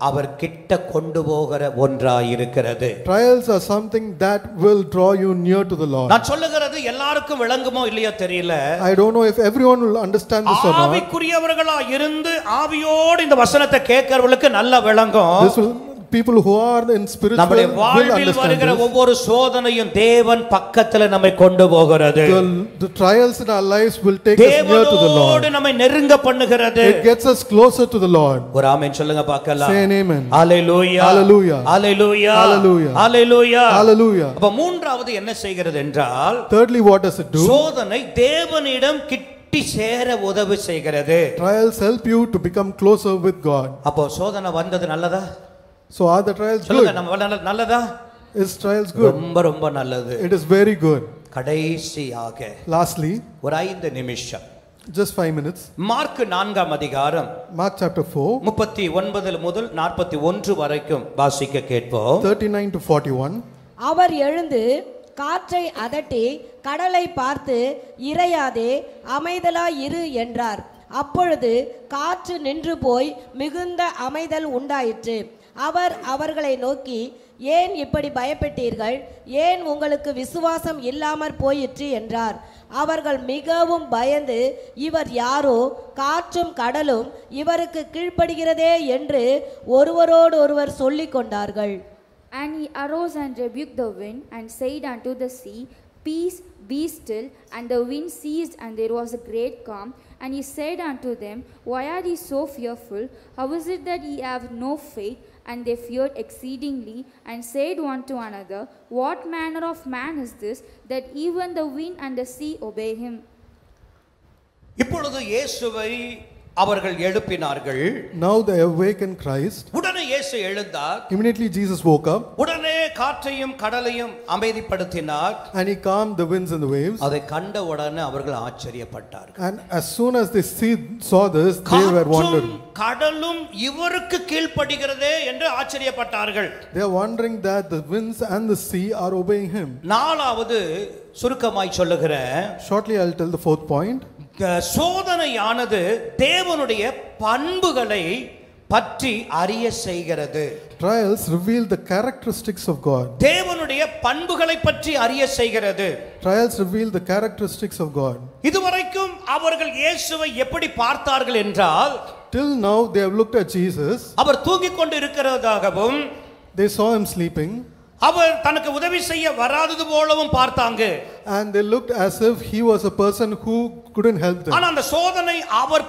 அவர் கிட்ட கொண்டு போகிற ஒன்றாய் இருக்கிறது. trials are something that will draw you near to the Lord. நான் சொல்லுகிறது எல்லாருக்கும் விளங்குமோ இல்லையோ தெரியல. I don't know if everyone will understand this or not. ஆவிக்குரியவர்களா இருந்து ஆவியோடு இந்த வசனத்தை கேட்கிறவங்களுக்கு நல்ல விளங்கும். This will people who are in spiritual நம்முடைய will வாழ்வில் understand வருகிற this. ஒவ்வொரு சோதனையும் தேவன் பக்கத்துல நம்மை கொண்டு போகிறது. The trials in our lives will take us near to the Lord. தேவனோடு நம்மை நெருங்க பண்ணுகிறது. It gets us closer to the Lord. ஒரு ஆமென் சொல்லுங்க பார்க்கலாம். Say an amen. Hallelujah, Hallelujah. Hallelujah, Hallelujah. Hallelujah, Hallelujah. அப்ப மூன்றாவது என்ன செய்கிறது என்றால், thirdly what does it do? சோதனை தேவனிடம் கிட்டி சேர உதவி செய்கிறது. Trials help you to become closer with God. அப்போ சோதனை வந்தது நல்லதா? So are the trials சொல்லுங்க, good? நம்ம நல்லதா? Is trials good? ரொம்ப ரொம்ப நல்லது. It is very good. கடைசியாக Lastly, ஒரு 5 நிமிஷம், just 5 minutes. மார்க் 4ஆம் அதிகாரம் Mark chapter 4, 39 முதல் 41 வரைக்கும் வாசிக்க கேட்போம். 39 to 41. அவர் எழுந்து காற்றை அதட்டி கடலை பார்த்து, இறையாதே, அமைதலாய் இரு என்றார். அப்பொழுது காற்று நின்று போய் மிகுந்த அமைதல் உண்டாயிற்று. அவர் அவர்களை நோக்கி, ஏன் இப்படி பயப்பட்டீர்கள்? ஏன் உங்களுக்கு விசுவாசம் இல்லாமற் போயிற்று என்றார். அவர்கள் மிகவும் பயந்து, இவர் யாரோ, காற்றும் கடலும் இவருக்கு கீழ்ப்படுகிறதே என்று ஒருவரோடு ஒருவர் சொல்லிக் கொண்டார்கள். And he arose and rebuked the wind and said unto the sea, Peace, be still. And the wind ceased, and there was a great calm. And he said unto them, Why are ye so fearful? How is it that ye have no faith? And they feared exceedingly, and said one to another, What manner of man is this, that even the wind and the sea obey him? இப்பொழுது இயேசுவை அவர்கள் எழுப்பினார்கள். Now they awakened Christ. உடனே இயேசு எழுந்தார். Immediately Jesus woke up. உடனே காற்றையும் கடலையும் அமைதிப்படுத்தினார். And he calmed the winds and the waves. அதை கண்ட உடனே அவர்கள் ஆச்சரியப்பட்டார்கள். And as soon as they saw this, they were wondering. கடலும் இவருக்கு கீழ்ப்படுகிறதே என்று ஆச்சரியப்பட்டார்கள். They are wondering that the winds and the sea are obeying him. நாலாவது சுருக்கமாய் சொல்லுகிறேன். Shortly I'll tell the fourth point. சோதனையானது தேவனுடைய பண்புகளை பற்றி அறிய செய்கிறது. Trials reveal the characteristics of God. தேவனுடைய பண்புகளை பற்றி அறிய செய்கிறது. Trials reveal the characteristics of God. இதுவரைக்கும் அவர்கள் இயேசுவை எப்படி பார்த்தார்கள் என்றால், Till now they have looked at Jesus. அவர் தூங்கிக் கொண்டு இருக்கிறதாகவும், They saw him sleeping. அவர் தனக்கு உதவி செய்ய வராதது போலவும் பார்த்தாங்க. And they looked as if he was a person who couldn't help them. ஆனா அந்த சோதனை அவர்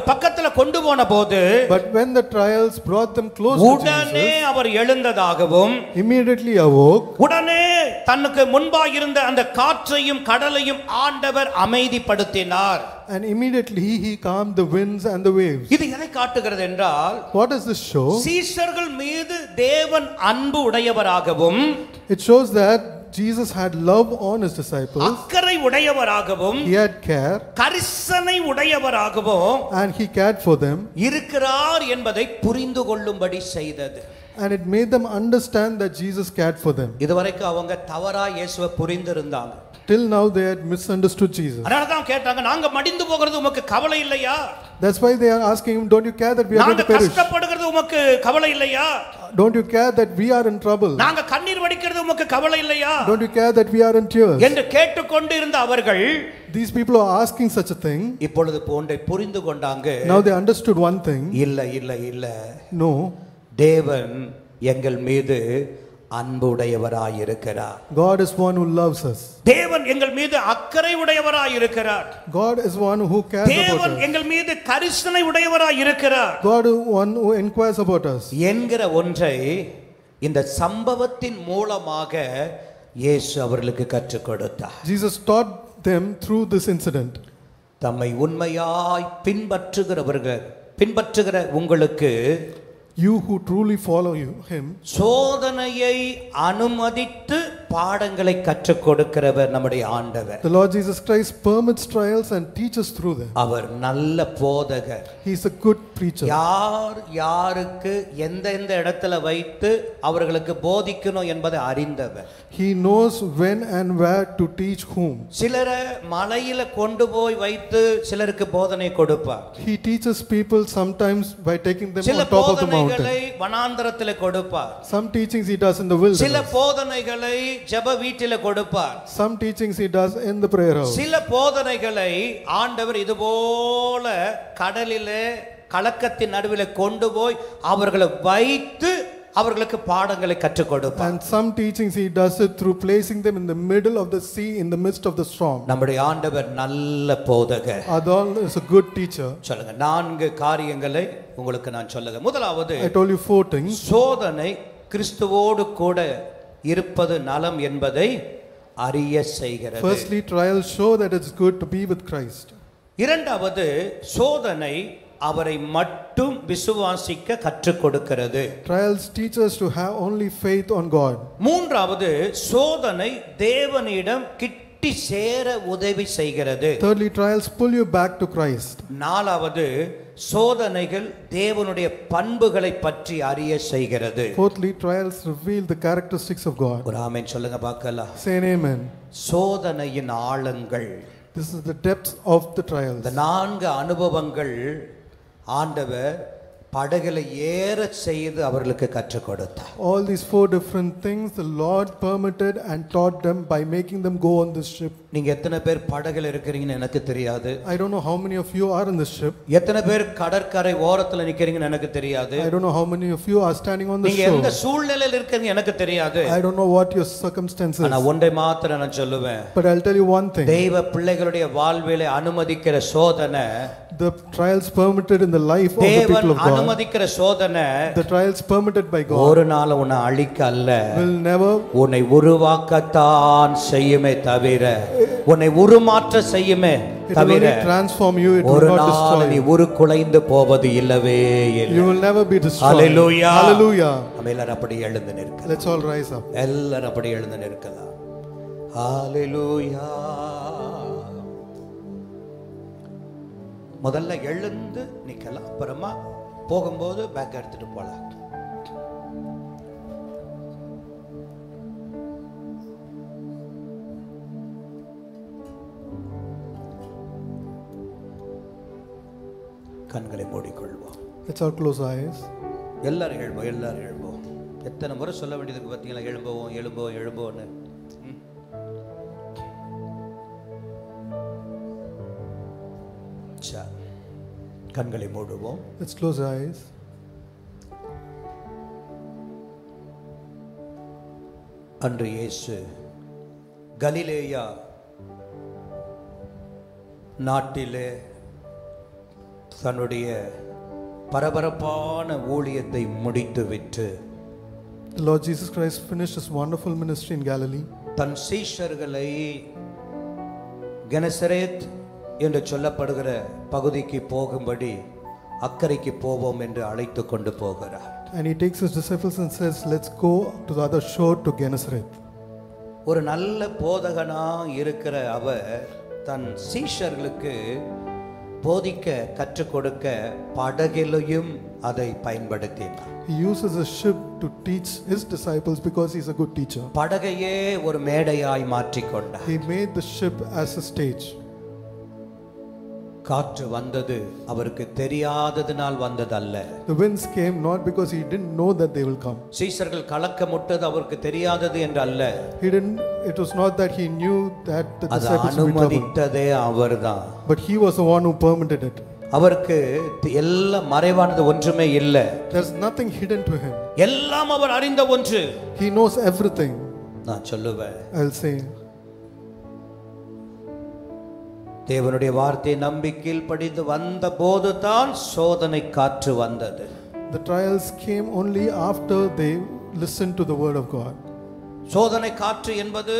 பக்கத்துல கொண்டு போன போது, But when the trials brought them close to உடனே Jesus, அவர் எழுந்ததாகவும், immediately awoke. உடனே தனக்கு முன்பாக இருந்த அந்த காற்றையும் கடலையும் ஆண்டவர் அமைதிப்படுத்தினார். And immediately he calmed the winds and the waves. இது எதை காட்டுகிறது என்றால், What does this show? சீஷர்கள் மீது தேவன் அன்பு உடையவராகவும், It shows that Jesus had love on his disciples. அக்கறை உடையவராகவும் He had care கரிசனை உடையவராகவும் and he cared for them, இருக்கிறார் என்பதை புரிந்து கொள்ளும்படி செய்தது. and it made them understand that Jesus cared for them. இதுவரைக்கும் அவங்க தவறா இயேசுவை புரிந்திருந்தாங்க. Till now they had misunderstood Jesus. அதனால தான் கேட்டாங்க, நாங்க மடிந்து போகிறது உமக்கு கவலை இல்லையா? That's why they are asking him, don't you care that we are going நாங்க to perish? கஷ்டப்படுகிறது உமக்கு கவலை இல்லையா? Don't you care that we are in trouble? நாங்க கண்ணீர் வடிக்கிறது உமக்கு கவலை இல்லையா? Don't you care that we are in tears? என்று கேட்டுக்கொண்டு இருந்த அவர்கள் These people are asking such a thing. இப்பொழுது ஒன்றை புரிந்து கொண்டாங்க. Now they understood one thing. இல்ல No, தேவன் எங்கள் மீது அன்பு உடையவராயிருக்கிறார். God is one who loves us. தேவன் எங்கள் மீது அக்கறை உடையவராயிருக்கிறார். God is one who cares about தேவன் us. எங்கள் மீது கரிசனை உடையவராயிருக்கிறார். God is one who inquires about us. என்கிற ஒன்றை இந்த சம்பவத்தின் மூலமாக இயேசு அவர்களுக்கு கற்றுக் கொடுத்தார். Jesus taught them through this incident. தம்மை உண்மையாய் பின்பற்றுகிற உங்களுக்கு You who truly follow him, சோதனையை அனுமதித்து பாடங்களை கற்றுக் கொடுக்கிறவர் நம்முடைய ஆண்டவர். the Lord Jesus Christ permits trials and teaches through them. அவர் நல்ல போதகர். He is a good preacher. யாருக்கு எந்த இடத்துல வைத்து அவர்களுக்கு போதிக்கணும் என்பதை அறிந்தவர். He knows when and where to teach whom. சிலரை மலையில கொண்டு போய் வைத்து சிலருக்கு போதனை கொடுப்பார். He teaches people sometimes by taking them சில on top of the mountain. போதனைகளை வனாந்தரத்திலே கொடுப்பார். Some teachings he does in the சில wilderness. போதனைகளை ஜெப வீட்டிலே கொடுப்பார். Some teachings he does in the prayer house. சில போதனைகளை ஆண்டவர் இதுபோல கடலிலே கலக்கத்தின் நடுவிலே கொண்டு போய் அவர்களை வைத்து அவர்களுக்கு பாடங்களை கற்றுக் கொடுப்பார். And some teachings he does it through placing them in the middle of the sea, in the midst of the storm. நம்முடைய ஆண்டவர் நல்ல போதகர். Adon is a good teacher. சொல்லுங்க, 4 காரியங்களை உங்களுக்கு நான் சொல்லுங்க. முதலாவது, I told you 4 things. சோதனை கிறிஸ்துவோடு கூட இருப்பது நலம் என்பதை அறிய செய்கிறது. Firstly, trials show that it's good to be with Christ. இரண்டாவது, சோதனை அவரை மட்டும் விசுவாசிக்க கற்றுக் கொடுக்கிறது. Trials teach us to have only faith on God. மூன்றாவது, சோதனை தேவனிடம் கிட்டி சேர உதவி செய்கிறது. Thirdly, trials pull you back to Christ. நாலாவது, சோதனைகள் தேவனுடைய பண்புகளை பற்றி அறிய செய்கிறது. Fourthly, trials reveal the characteristics of God. ஒரு ஆமென் சொல்லுங்க பார்க்கலாம். Say an amen. சோதனையின் ஆழங்கள், This is the depths of the trials. இந்த 4 அனுபவங்கள் ஆண்டவர் படகுல ஏற செய்து அவர்களுக்கு கற்றுக் கொடுத்தார். All these 4 different things the Lord permitted and taught them by making them go on this ship. நீங்க எத்தனை பேர் படகுல இருக்கிறீங்கன்னு எனக்கு தெரியாது. I don't know how many of you are in this ship. எத்தனை பேர் கடற்கரை ஓரத்துல நிக்கிறீங்கன்னு எனக்கு தெரியாது. I don't know how many of you are standing on the நீங்க shore. எந்த சூழ்நிலையில இருக்கீங்க எனக்கு தெரியாது. I don't know what your circumstances. ஆனா ஒன்றை மாத்திரம் நான் சொல்லுவேன். But I'll tell you one thing. தெய்வ பிள்ளைகளுடைய வாழ்விலே அனுமதிக்கிற சோதனை, The trials permitted in the life of the people of God, அனுமதிக்கிற சோதனை, the trials permitted by God, ஒரு நாள் உன்னை அழிக்க அல்ல, will never, உன்னை உருவாக்கத்தான் செய்யுமே தவிர, உன்னை உருமாற்ற செய்யுமே it will தவிர, only transform you, it will ஒரு not நாள் destroy நீ you. உருக்குலைந்து போவது இல்லவே You இல்லை. will never be destroyed. Hallelujah. Hallelujah. நம்ம எல்லாரும் அப்படி எழுந்து நிற்கலாம். Let's all rise up. எல்லாரும் அப்படி எழுந்து நிற்கலாம். ஹalleluya. முதல்ல எழுந்து நிக்கலாம், அப்புறமா போகும்போது பேக் எடுத்துட்டு போலாம். கண்களை மூடிக்கொள்வோம். Let's all close our eyes. எல்லாரும் எழும்போம். எத்தனை முறை சொல்ல வேண்டியதுக்கு பார்த்தீங்களா? எழும்போன்னு. கண்களை மூடுவோம். Let's close our eyes. அன்று இயேசு கலிலேயா நாட்டிலே தன்னுடைய பரபரப்பான ஊழியத்தை முடித்துவிட்டு, The Lord Jesus Christ finished his wonderful ministry in Galilee. தன் சீஷர்களை கெனசரேத் என்று சொல்லப்படுகிற பகுதிக்கு போகும்படி அக்கறைக்கு போவோம் என்று அழைத்து கொண்டு போகிறார். And he takes his disciples and says, let's go to the other shore to Gennesaret. ஒரு நல்ல போதகனா இருக்கிற அவர் தன் சீஷர்களுக்கு போதிக்க கற்றுக் கொடுக்க படகிலையும் அதை பயன்படுத்தினார். He uses a ship to teach his disciples because he's a good teacher. படகையே ஒரு மேடையாய் மாற்றிக்கொண்டார். He made the ship as a stage. காற்று வந்தது அவருக்கு தெரியாததினால் வந்ததல்ல. The winds came not because he didn't know that they will come. சீஷர்கள் கலக்கமுட்டது அவருக்கு தெரியாதது என்று அல்ல. It was not that he knew that the அது disciples would be troubled. அனுமதித்ததே அவர்தான். But he was the one who permitted it. அவருக்கு எல்லாம் மறைவானது ஒன்றுமே இல்லை. There's nothing hidden to him. எல்லாம் அவர் அறிந்த ஒன்று. He knows everything. நான் சொல்லுவேன், I'll say, தேவனுடைய வார்த்தை நம்பிக்கையில் படித்து வந்த போது தான் சோதனை காற்று வந்தது. the trials came only after they listened to the word of God. சோதனை காற்று என்பது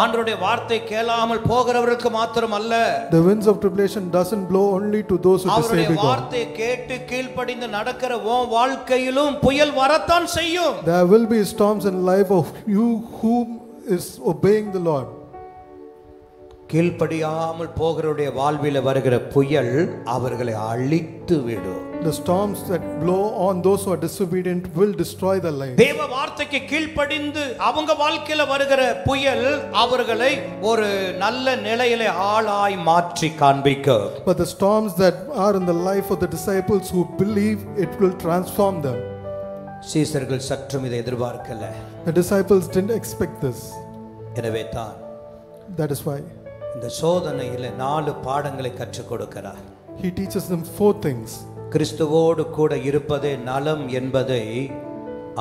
ஆண்டவருடைய வார்த்தை கேளாமல் போகிறவர்களுக்கு மாத்திரம் அல்ல. The winds of tribulation doesn't blow only to those who disobey அவருடைய God. வார்த்தை கேட்டு கீழ்ப்படிந்து நடக்கிற உன் வாழ்க்கையிலும் புயல் வரத்தான் செய்யும். There will be storms in life of you whom is obeying the Lord. கீழ்ப்படியாமல் போகிறவருடைய வாழ்வில் வருகிற புயல் அவர்களை அழித்து விடும். The storms that blow on those who are disobedient will destroy their lives. தேவ வார்த்தைக்கு கீழ்ப்படிந்து அவங்க வாழ்க்கையில வருகிற புயல் அவர்களை ஒரு நல்ல நிலையிலே ஆளாய் மாற்றி காண்பிக்கும். But the storms that are in the life of the disciples who believe, it will transform them. சீஷர்கள் சற்றும் இதை எதிர்பார்க்கல. The disciples didn't expect this. எனவே தான் That is why இந்த சோதனையில 4 பாடங்களை கற்றுக் கொடுக்கிறார். he teaches them 4 things. கிறிஸ்துவோடு கூட இருப்பதே நலம் என்பதை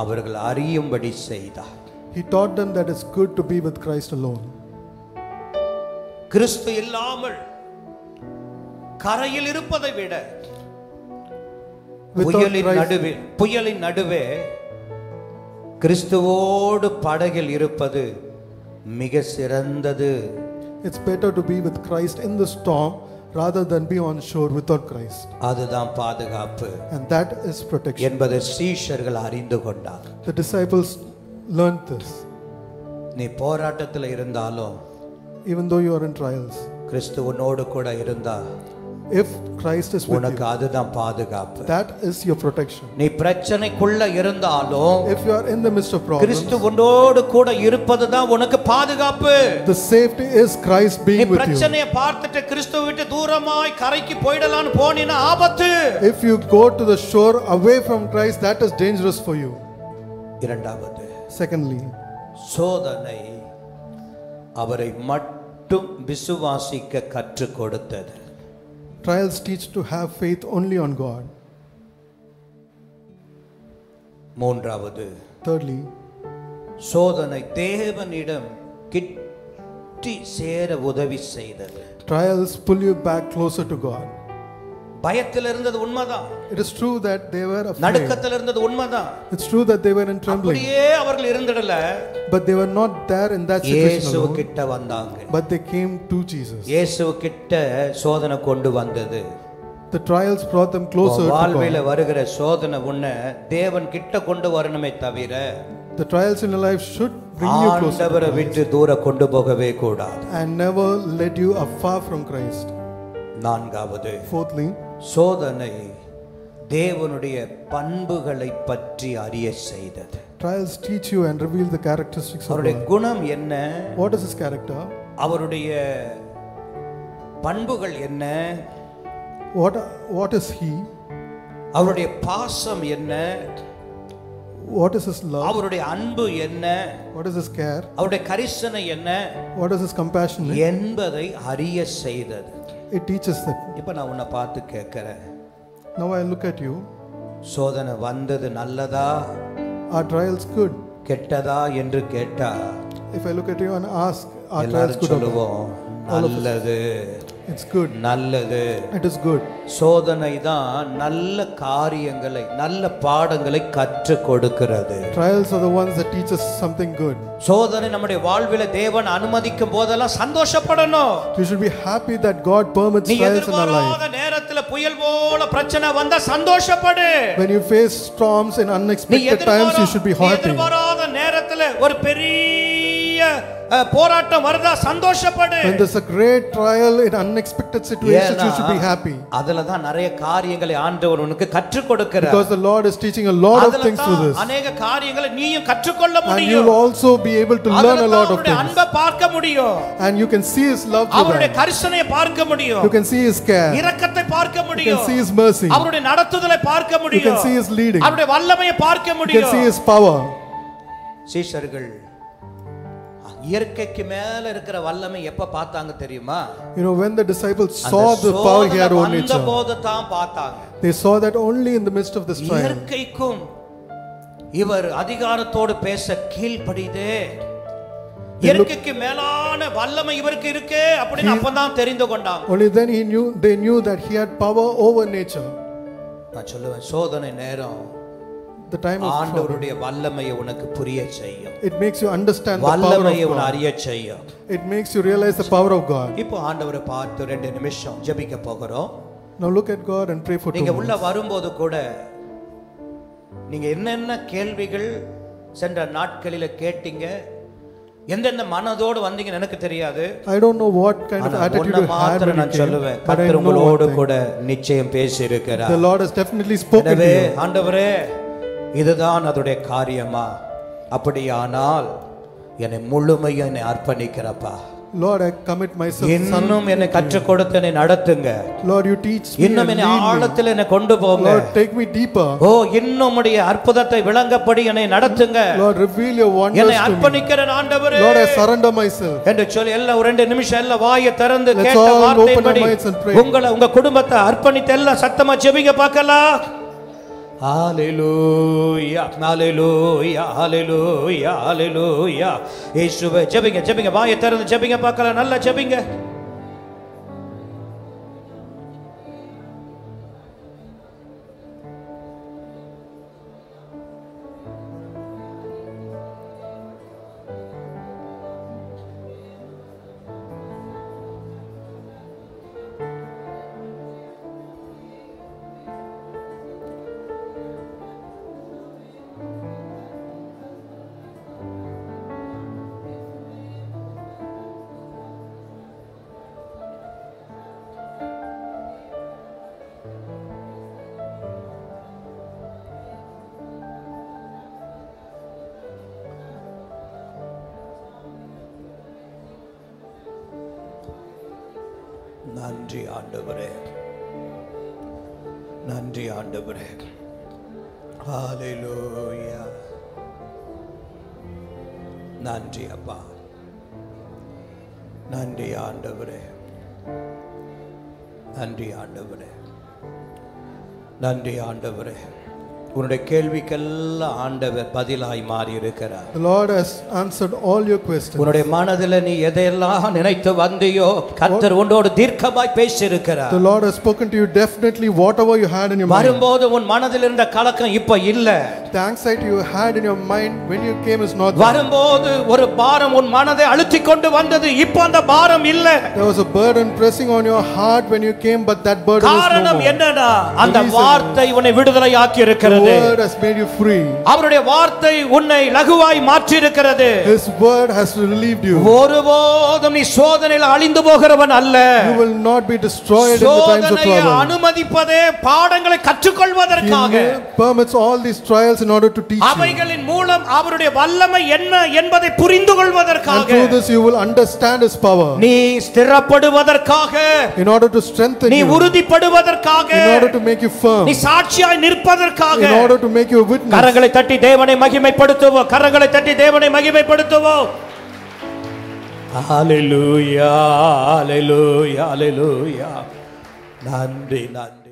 அவர்கள் அறியும்படி செய்தார். He taught them that it's good to be with Christ alone. கிறிஸ்து இல்லாமல் கரையில் இருப்பதை விட புயலின் நடுவே கிறிஸ்துவோடு படகில் இருப்பது மிக சிறந்தது. It's better to be with Christ in the storm rather than be on shore without Christ. அதுதான் பாதுகாப்பு. And that is protection. என்பதை சீஷர்கள் அறிந்து கொண்டார். The disciples learned this. நீ போராட்டத்தில் இருந்தாலும், Even though you are in trials, கிறிஸ்து உன்னோடு கூட இருந்தா if Christ is with உனக்கு you, அதுதான் பாதுகாப்பு. that is your protection. நீ பிரச்சனைக்குள்ள இருந்தாலும், If you are in the midst of problems, கிறிஸ்து உன்னோடு கூட இருப்பதுதான் உனக்கு பாதுகாப்பு. the safety is Christ நீ being with you. பிரச்சனையை பார்த்துட்டு கிறிஸ்துவை விட்டு தூரமாய் கரைக்கு போய்டலாம்னு போனினா ஆபத்து. If you go to the shore away from Christ, that is dangerous for you. இரண்டாவது, Secondly, சோதனை அவரை மட்டும் விசுவாசிக்க கற்றுக் கொடுத்தது. trials teach to have faith only on God. மூன்றாவது, Thirdly, சோதனை தேவனிடம் கிட்டி சேர உதவி செய்தது. trials pull you back closer to God. பயத்தில் இருந்தது உண்மைதான். It is true that they were afraid. நடுக்கத்தில் இருந்தது உண்மைதான். It's true that they were in trembling. அப்படியே அவர்கள் இருந்திடல. But they were not there in that situation இயேசு alone. கிட்ட வந்தாங்க. But they came to Jesus. இயேசு கிட்ட சோதனை கொண்டு வந்தது. The trials brought them closer to வாழ்வில God. வருகிற சோதனை உன்னை தேவன் கிட்ட கொண்டு வரணுமே தவிர The trials in your life should bring you closer to ஆண்டவரை Christ விட்டு தூர கொண்டு போகவே கூடாது. and never let you afar from Christ. நான்காவது, Fourthly, சோதனை தேவனுடைய பண்புகளை பற்றி அறிய செய்தது. trials teach you and reveal the characteristics of அவருடைய God. குணம் என்ன, What is his character? அவருடைய பண்புகள் என்ன, What is he? அவருடைய பாசம் என்ன, What is his love? அவருடைய அன்பு என்ன, What is his care? அவருடைய கரிசனை என்ன What is his compassion? என்பதை அறிய செய்தது. It teaches that. இப்ப நான் உன்னை பார்த்து கேட்கிறேன், Now I look at you. சோதனை வந்தது நல்லதா Are trials good? கெட்டதா என்று கேட்டா If I look at you and ask, are trials எல்லாரும் good or bad? சொல்லுவோம் நல்லது, It's good. நல்லது. It is good. சோதனை தான் நல்ல காரியங்களை, நல்ல பாடங்களை கற்றுக் கொடுக்கிறது. Trials are the ones that teach us something good. சோதனை நம்முடைய வாழ்வில தேவன் அனுமதிக்கும் போதெல்லாம் சந்தோஷப்படணும். You should be happy that God permits நீ trials in our life. எதிர்பாராத நேரத்துல புயல் போல பிரச்சனை வந்தா சந்தோஷப்படு. When you face storms in unexpected times, you should be happy. எதிர்பாராத நேரத்துல ஒரு பெரிய போராட்டம் வருதா சந்தோஷப்படு. When there's a great trial in unexpected situations, you should be happy. அதுல தான் நிறைய காரியங்களை ஆண்டவர் உனக்கு கற்றுக் கொடுக்கிறார். Because the Lord is teaching a lot of things through this. அநேக காரியங்களை நீயும் கற்றுக்கொள்ள And முடியும். you'll also be able to learn a lot of things. அன்பை பார்க்க முடியும். And you can see His love through அவருடைய them. கரிசனையை பார்க்க முடியும். You can see His care. இரக்கத்தை பார்க்க You முடியும். can see His mercy. அவருடைய நடத்துதலை பார்க்க You முடியும். can see His leading. அவருடைய வல்லமையை பார்க்க You முடியும். can see His power. சீஷர்கள் இயற்கைக்கு மேல இருக்கிற வல்லமை எப்ப பார்த்தாங்க தெரியுமா? You know, when the disciples saw the power He had over nature, போது தான் பார்த்தாங்க. they saw that only in the midst of this trial. இயற்கைக்கும் இவர் அதிகாரத்தோடு பேச கீழ்ப்படிதே. இயற்கைக்கு மேலான வல்லமை இவருக்கு இருக்கே அப்படின்னு அப்பதான் தெரிந்து கொண்டாங்க. Only then they knew that He had power over nature. நான் சொல்லுவேன், சோதனை நேரம் The time of ஆண்டவருடைய வல்லமையை உனக்கு புரிய செய்யும். it makes you understand the power வல்லமையை of உன்னை God. அறிய செய்யும். It makes you realize the power of God. இப்போ ஆண்டவரை பார்த்து 2 நிமிஷம் ஜெபிக்க போகிறோம். Now look at God and pray for 2 நீங்க minutes. உள்ள வரும்போது கூட நீங்க என்னென்ன கேள்விகள் சென்ற நாட்களில கேட்டீங்க, எந்தெந்த மனதோடு வந்தீங்கன்னு எனக்கு தெரியாது. I don't know what kind of attitude you had when you நான் came, சொல்லுவேன், but I கர்த்தர் know உங்களோடு one thing. கூட நிச்சயம் பேசி இருக்கிறார். The Lord has definitely spoken to எனவே you. ஆண்டவரே, இதுதான் அதோடைய காரியமா? அப்படியானால் என்னை முழுமையா என்னை அர்ப்பணிக்கிறப்பா. Lord, I commit myself. இன்னும் என்னை கற்றுக் கொடுத்து என்னை நடத்துங்க. Lord, you teach me. இன்னும் என்னை ஆழத்தில் என்னை கொண்டு போங்க. Lord, take me deeper. ஓ, இன்னும் உம்முடைய அற்புதத்தை விளங்கப்படி என்னை நடத்துங்க. Lord, reveal your wonders என்னை to me. அர்ப்பணிக்கிறேன் ஆண்டவரே Lord, I surrender myself. என்று சொல்லி எல்லாம் 2 நிமிஷம் எல்லாம் வாயை திறந்து Let's கேட்ட all வார்த்தையின்படி open our minds and pray. உங்களை உங்க குடும்பத்தை அர்ப்பணித்து எல்லாம் சத்தமா ஜெபிங்க பார்க்கலாம். ஹalleluya ஹalleluya ஹalleluya ஹalleluya. இயேசுவே, ஜெபிங்க ஜெபிங்க, வாயை திறந்து ஜெபிங்க பார்க்கலாம், நல்லா ஜெபிங்க. நன்றி ஆண்டவரே, நன்றி ஆண்டவரே. ஹalleluya. நன்றி அப்பா, நன்றி ஆண்டவரே, நன்றி ஆண்டவரே, நன்றி ஆண்டவரே. உன்னுடைய கேள்விக்கெல்லாம் ஆண்டவர் பதிலாய் மாறி இருக்கிறார். The Lord has answered all your questions. உன்னுடைய மனதில் நீ எதையெல்லாம் நினைத்து வந்தியோ கர்த்தர் உன்னோடு தீர்க்கமாய் பேசி இருக்கிறார். The Lord has spoken to you definitely whatever you had in your mind. வரும்போது உன் மனதில் இருந்த கலக்கம் இப்ப இல்ல. The anxiety you had in your mind when you came is not there. வரும்போது ஒரு பாரம் உன் மனதை அழுத்திக் கொண்டு வந்தது, இப்போ அந்த பாரம் இல்ல. There was a burden pressing on your heart when you came, but that burden is no காரணம் more. என்னடா? அந்த வார்த்தை உன்னை விடுதலையாக்கி இருக்கிறது. The word has made you free. அவருடைய வார்த்தை உன்னை லகுவாய் மாற்றி இருக்கிறது. His word has relieved you. ஒருபோதும் நீ சோதனையில் அழிந்து போகிறவன் அல்ல. You will not be destroyed in the times of சோதனையை trouble. அனுமதிப்பதே பாடங்களை கற்றுக்கொள்வதற்காக. He permits all these trials in order to teach you. அவைகளின் மூலம் அவருடைய வல்லமை என்ன என்பதை புரிந்து And கொள்வதற்காக. through this you will understand His power. நீ ஸ்திரப்படுவதற்காக, In order to strengthen நீ you. உறுதிப்படுவதற்காக, In order to make you firm. நீ சாட்சியாய் நிற்பதற்காக. In order to make you a witness. கரங்களை தட்டி தேவனை மகிமைப்படுத்துவோம், கரங்களை தட்டி தேவனை மகிமைப்படுத்துவோம். ஹalleluya ஹalleluya ஹalleluya. நன்றி நன்றி.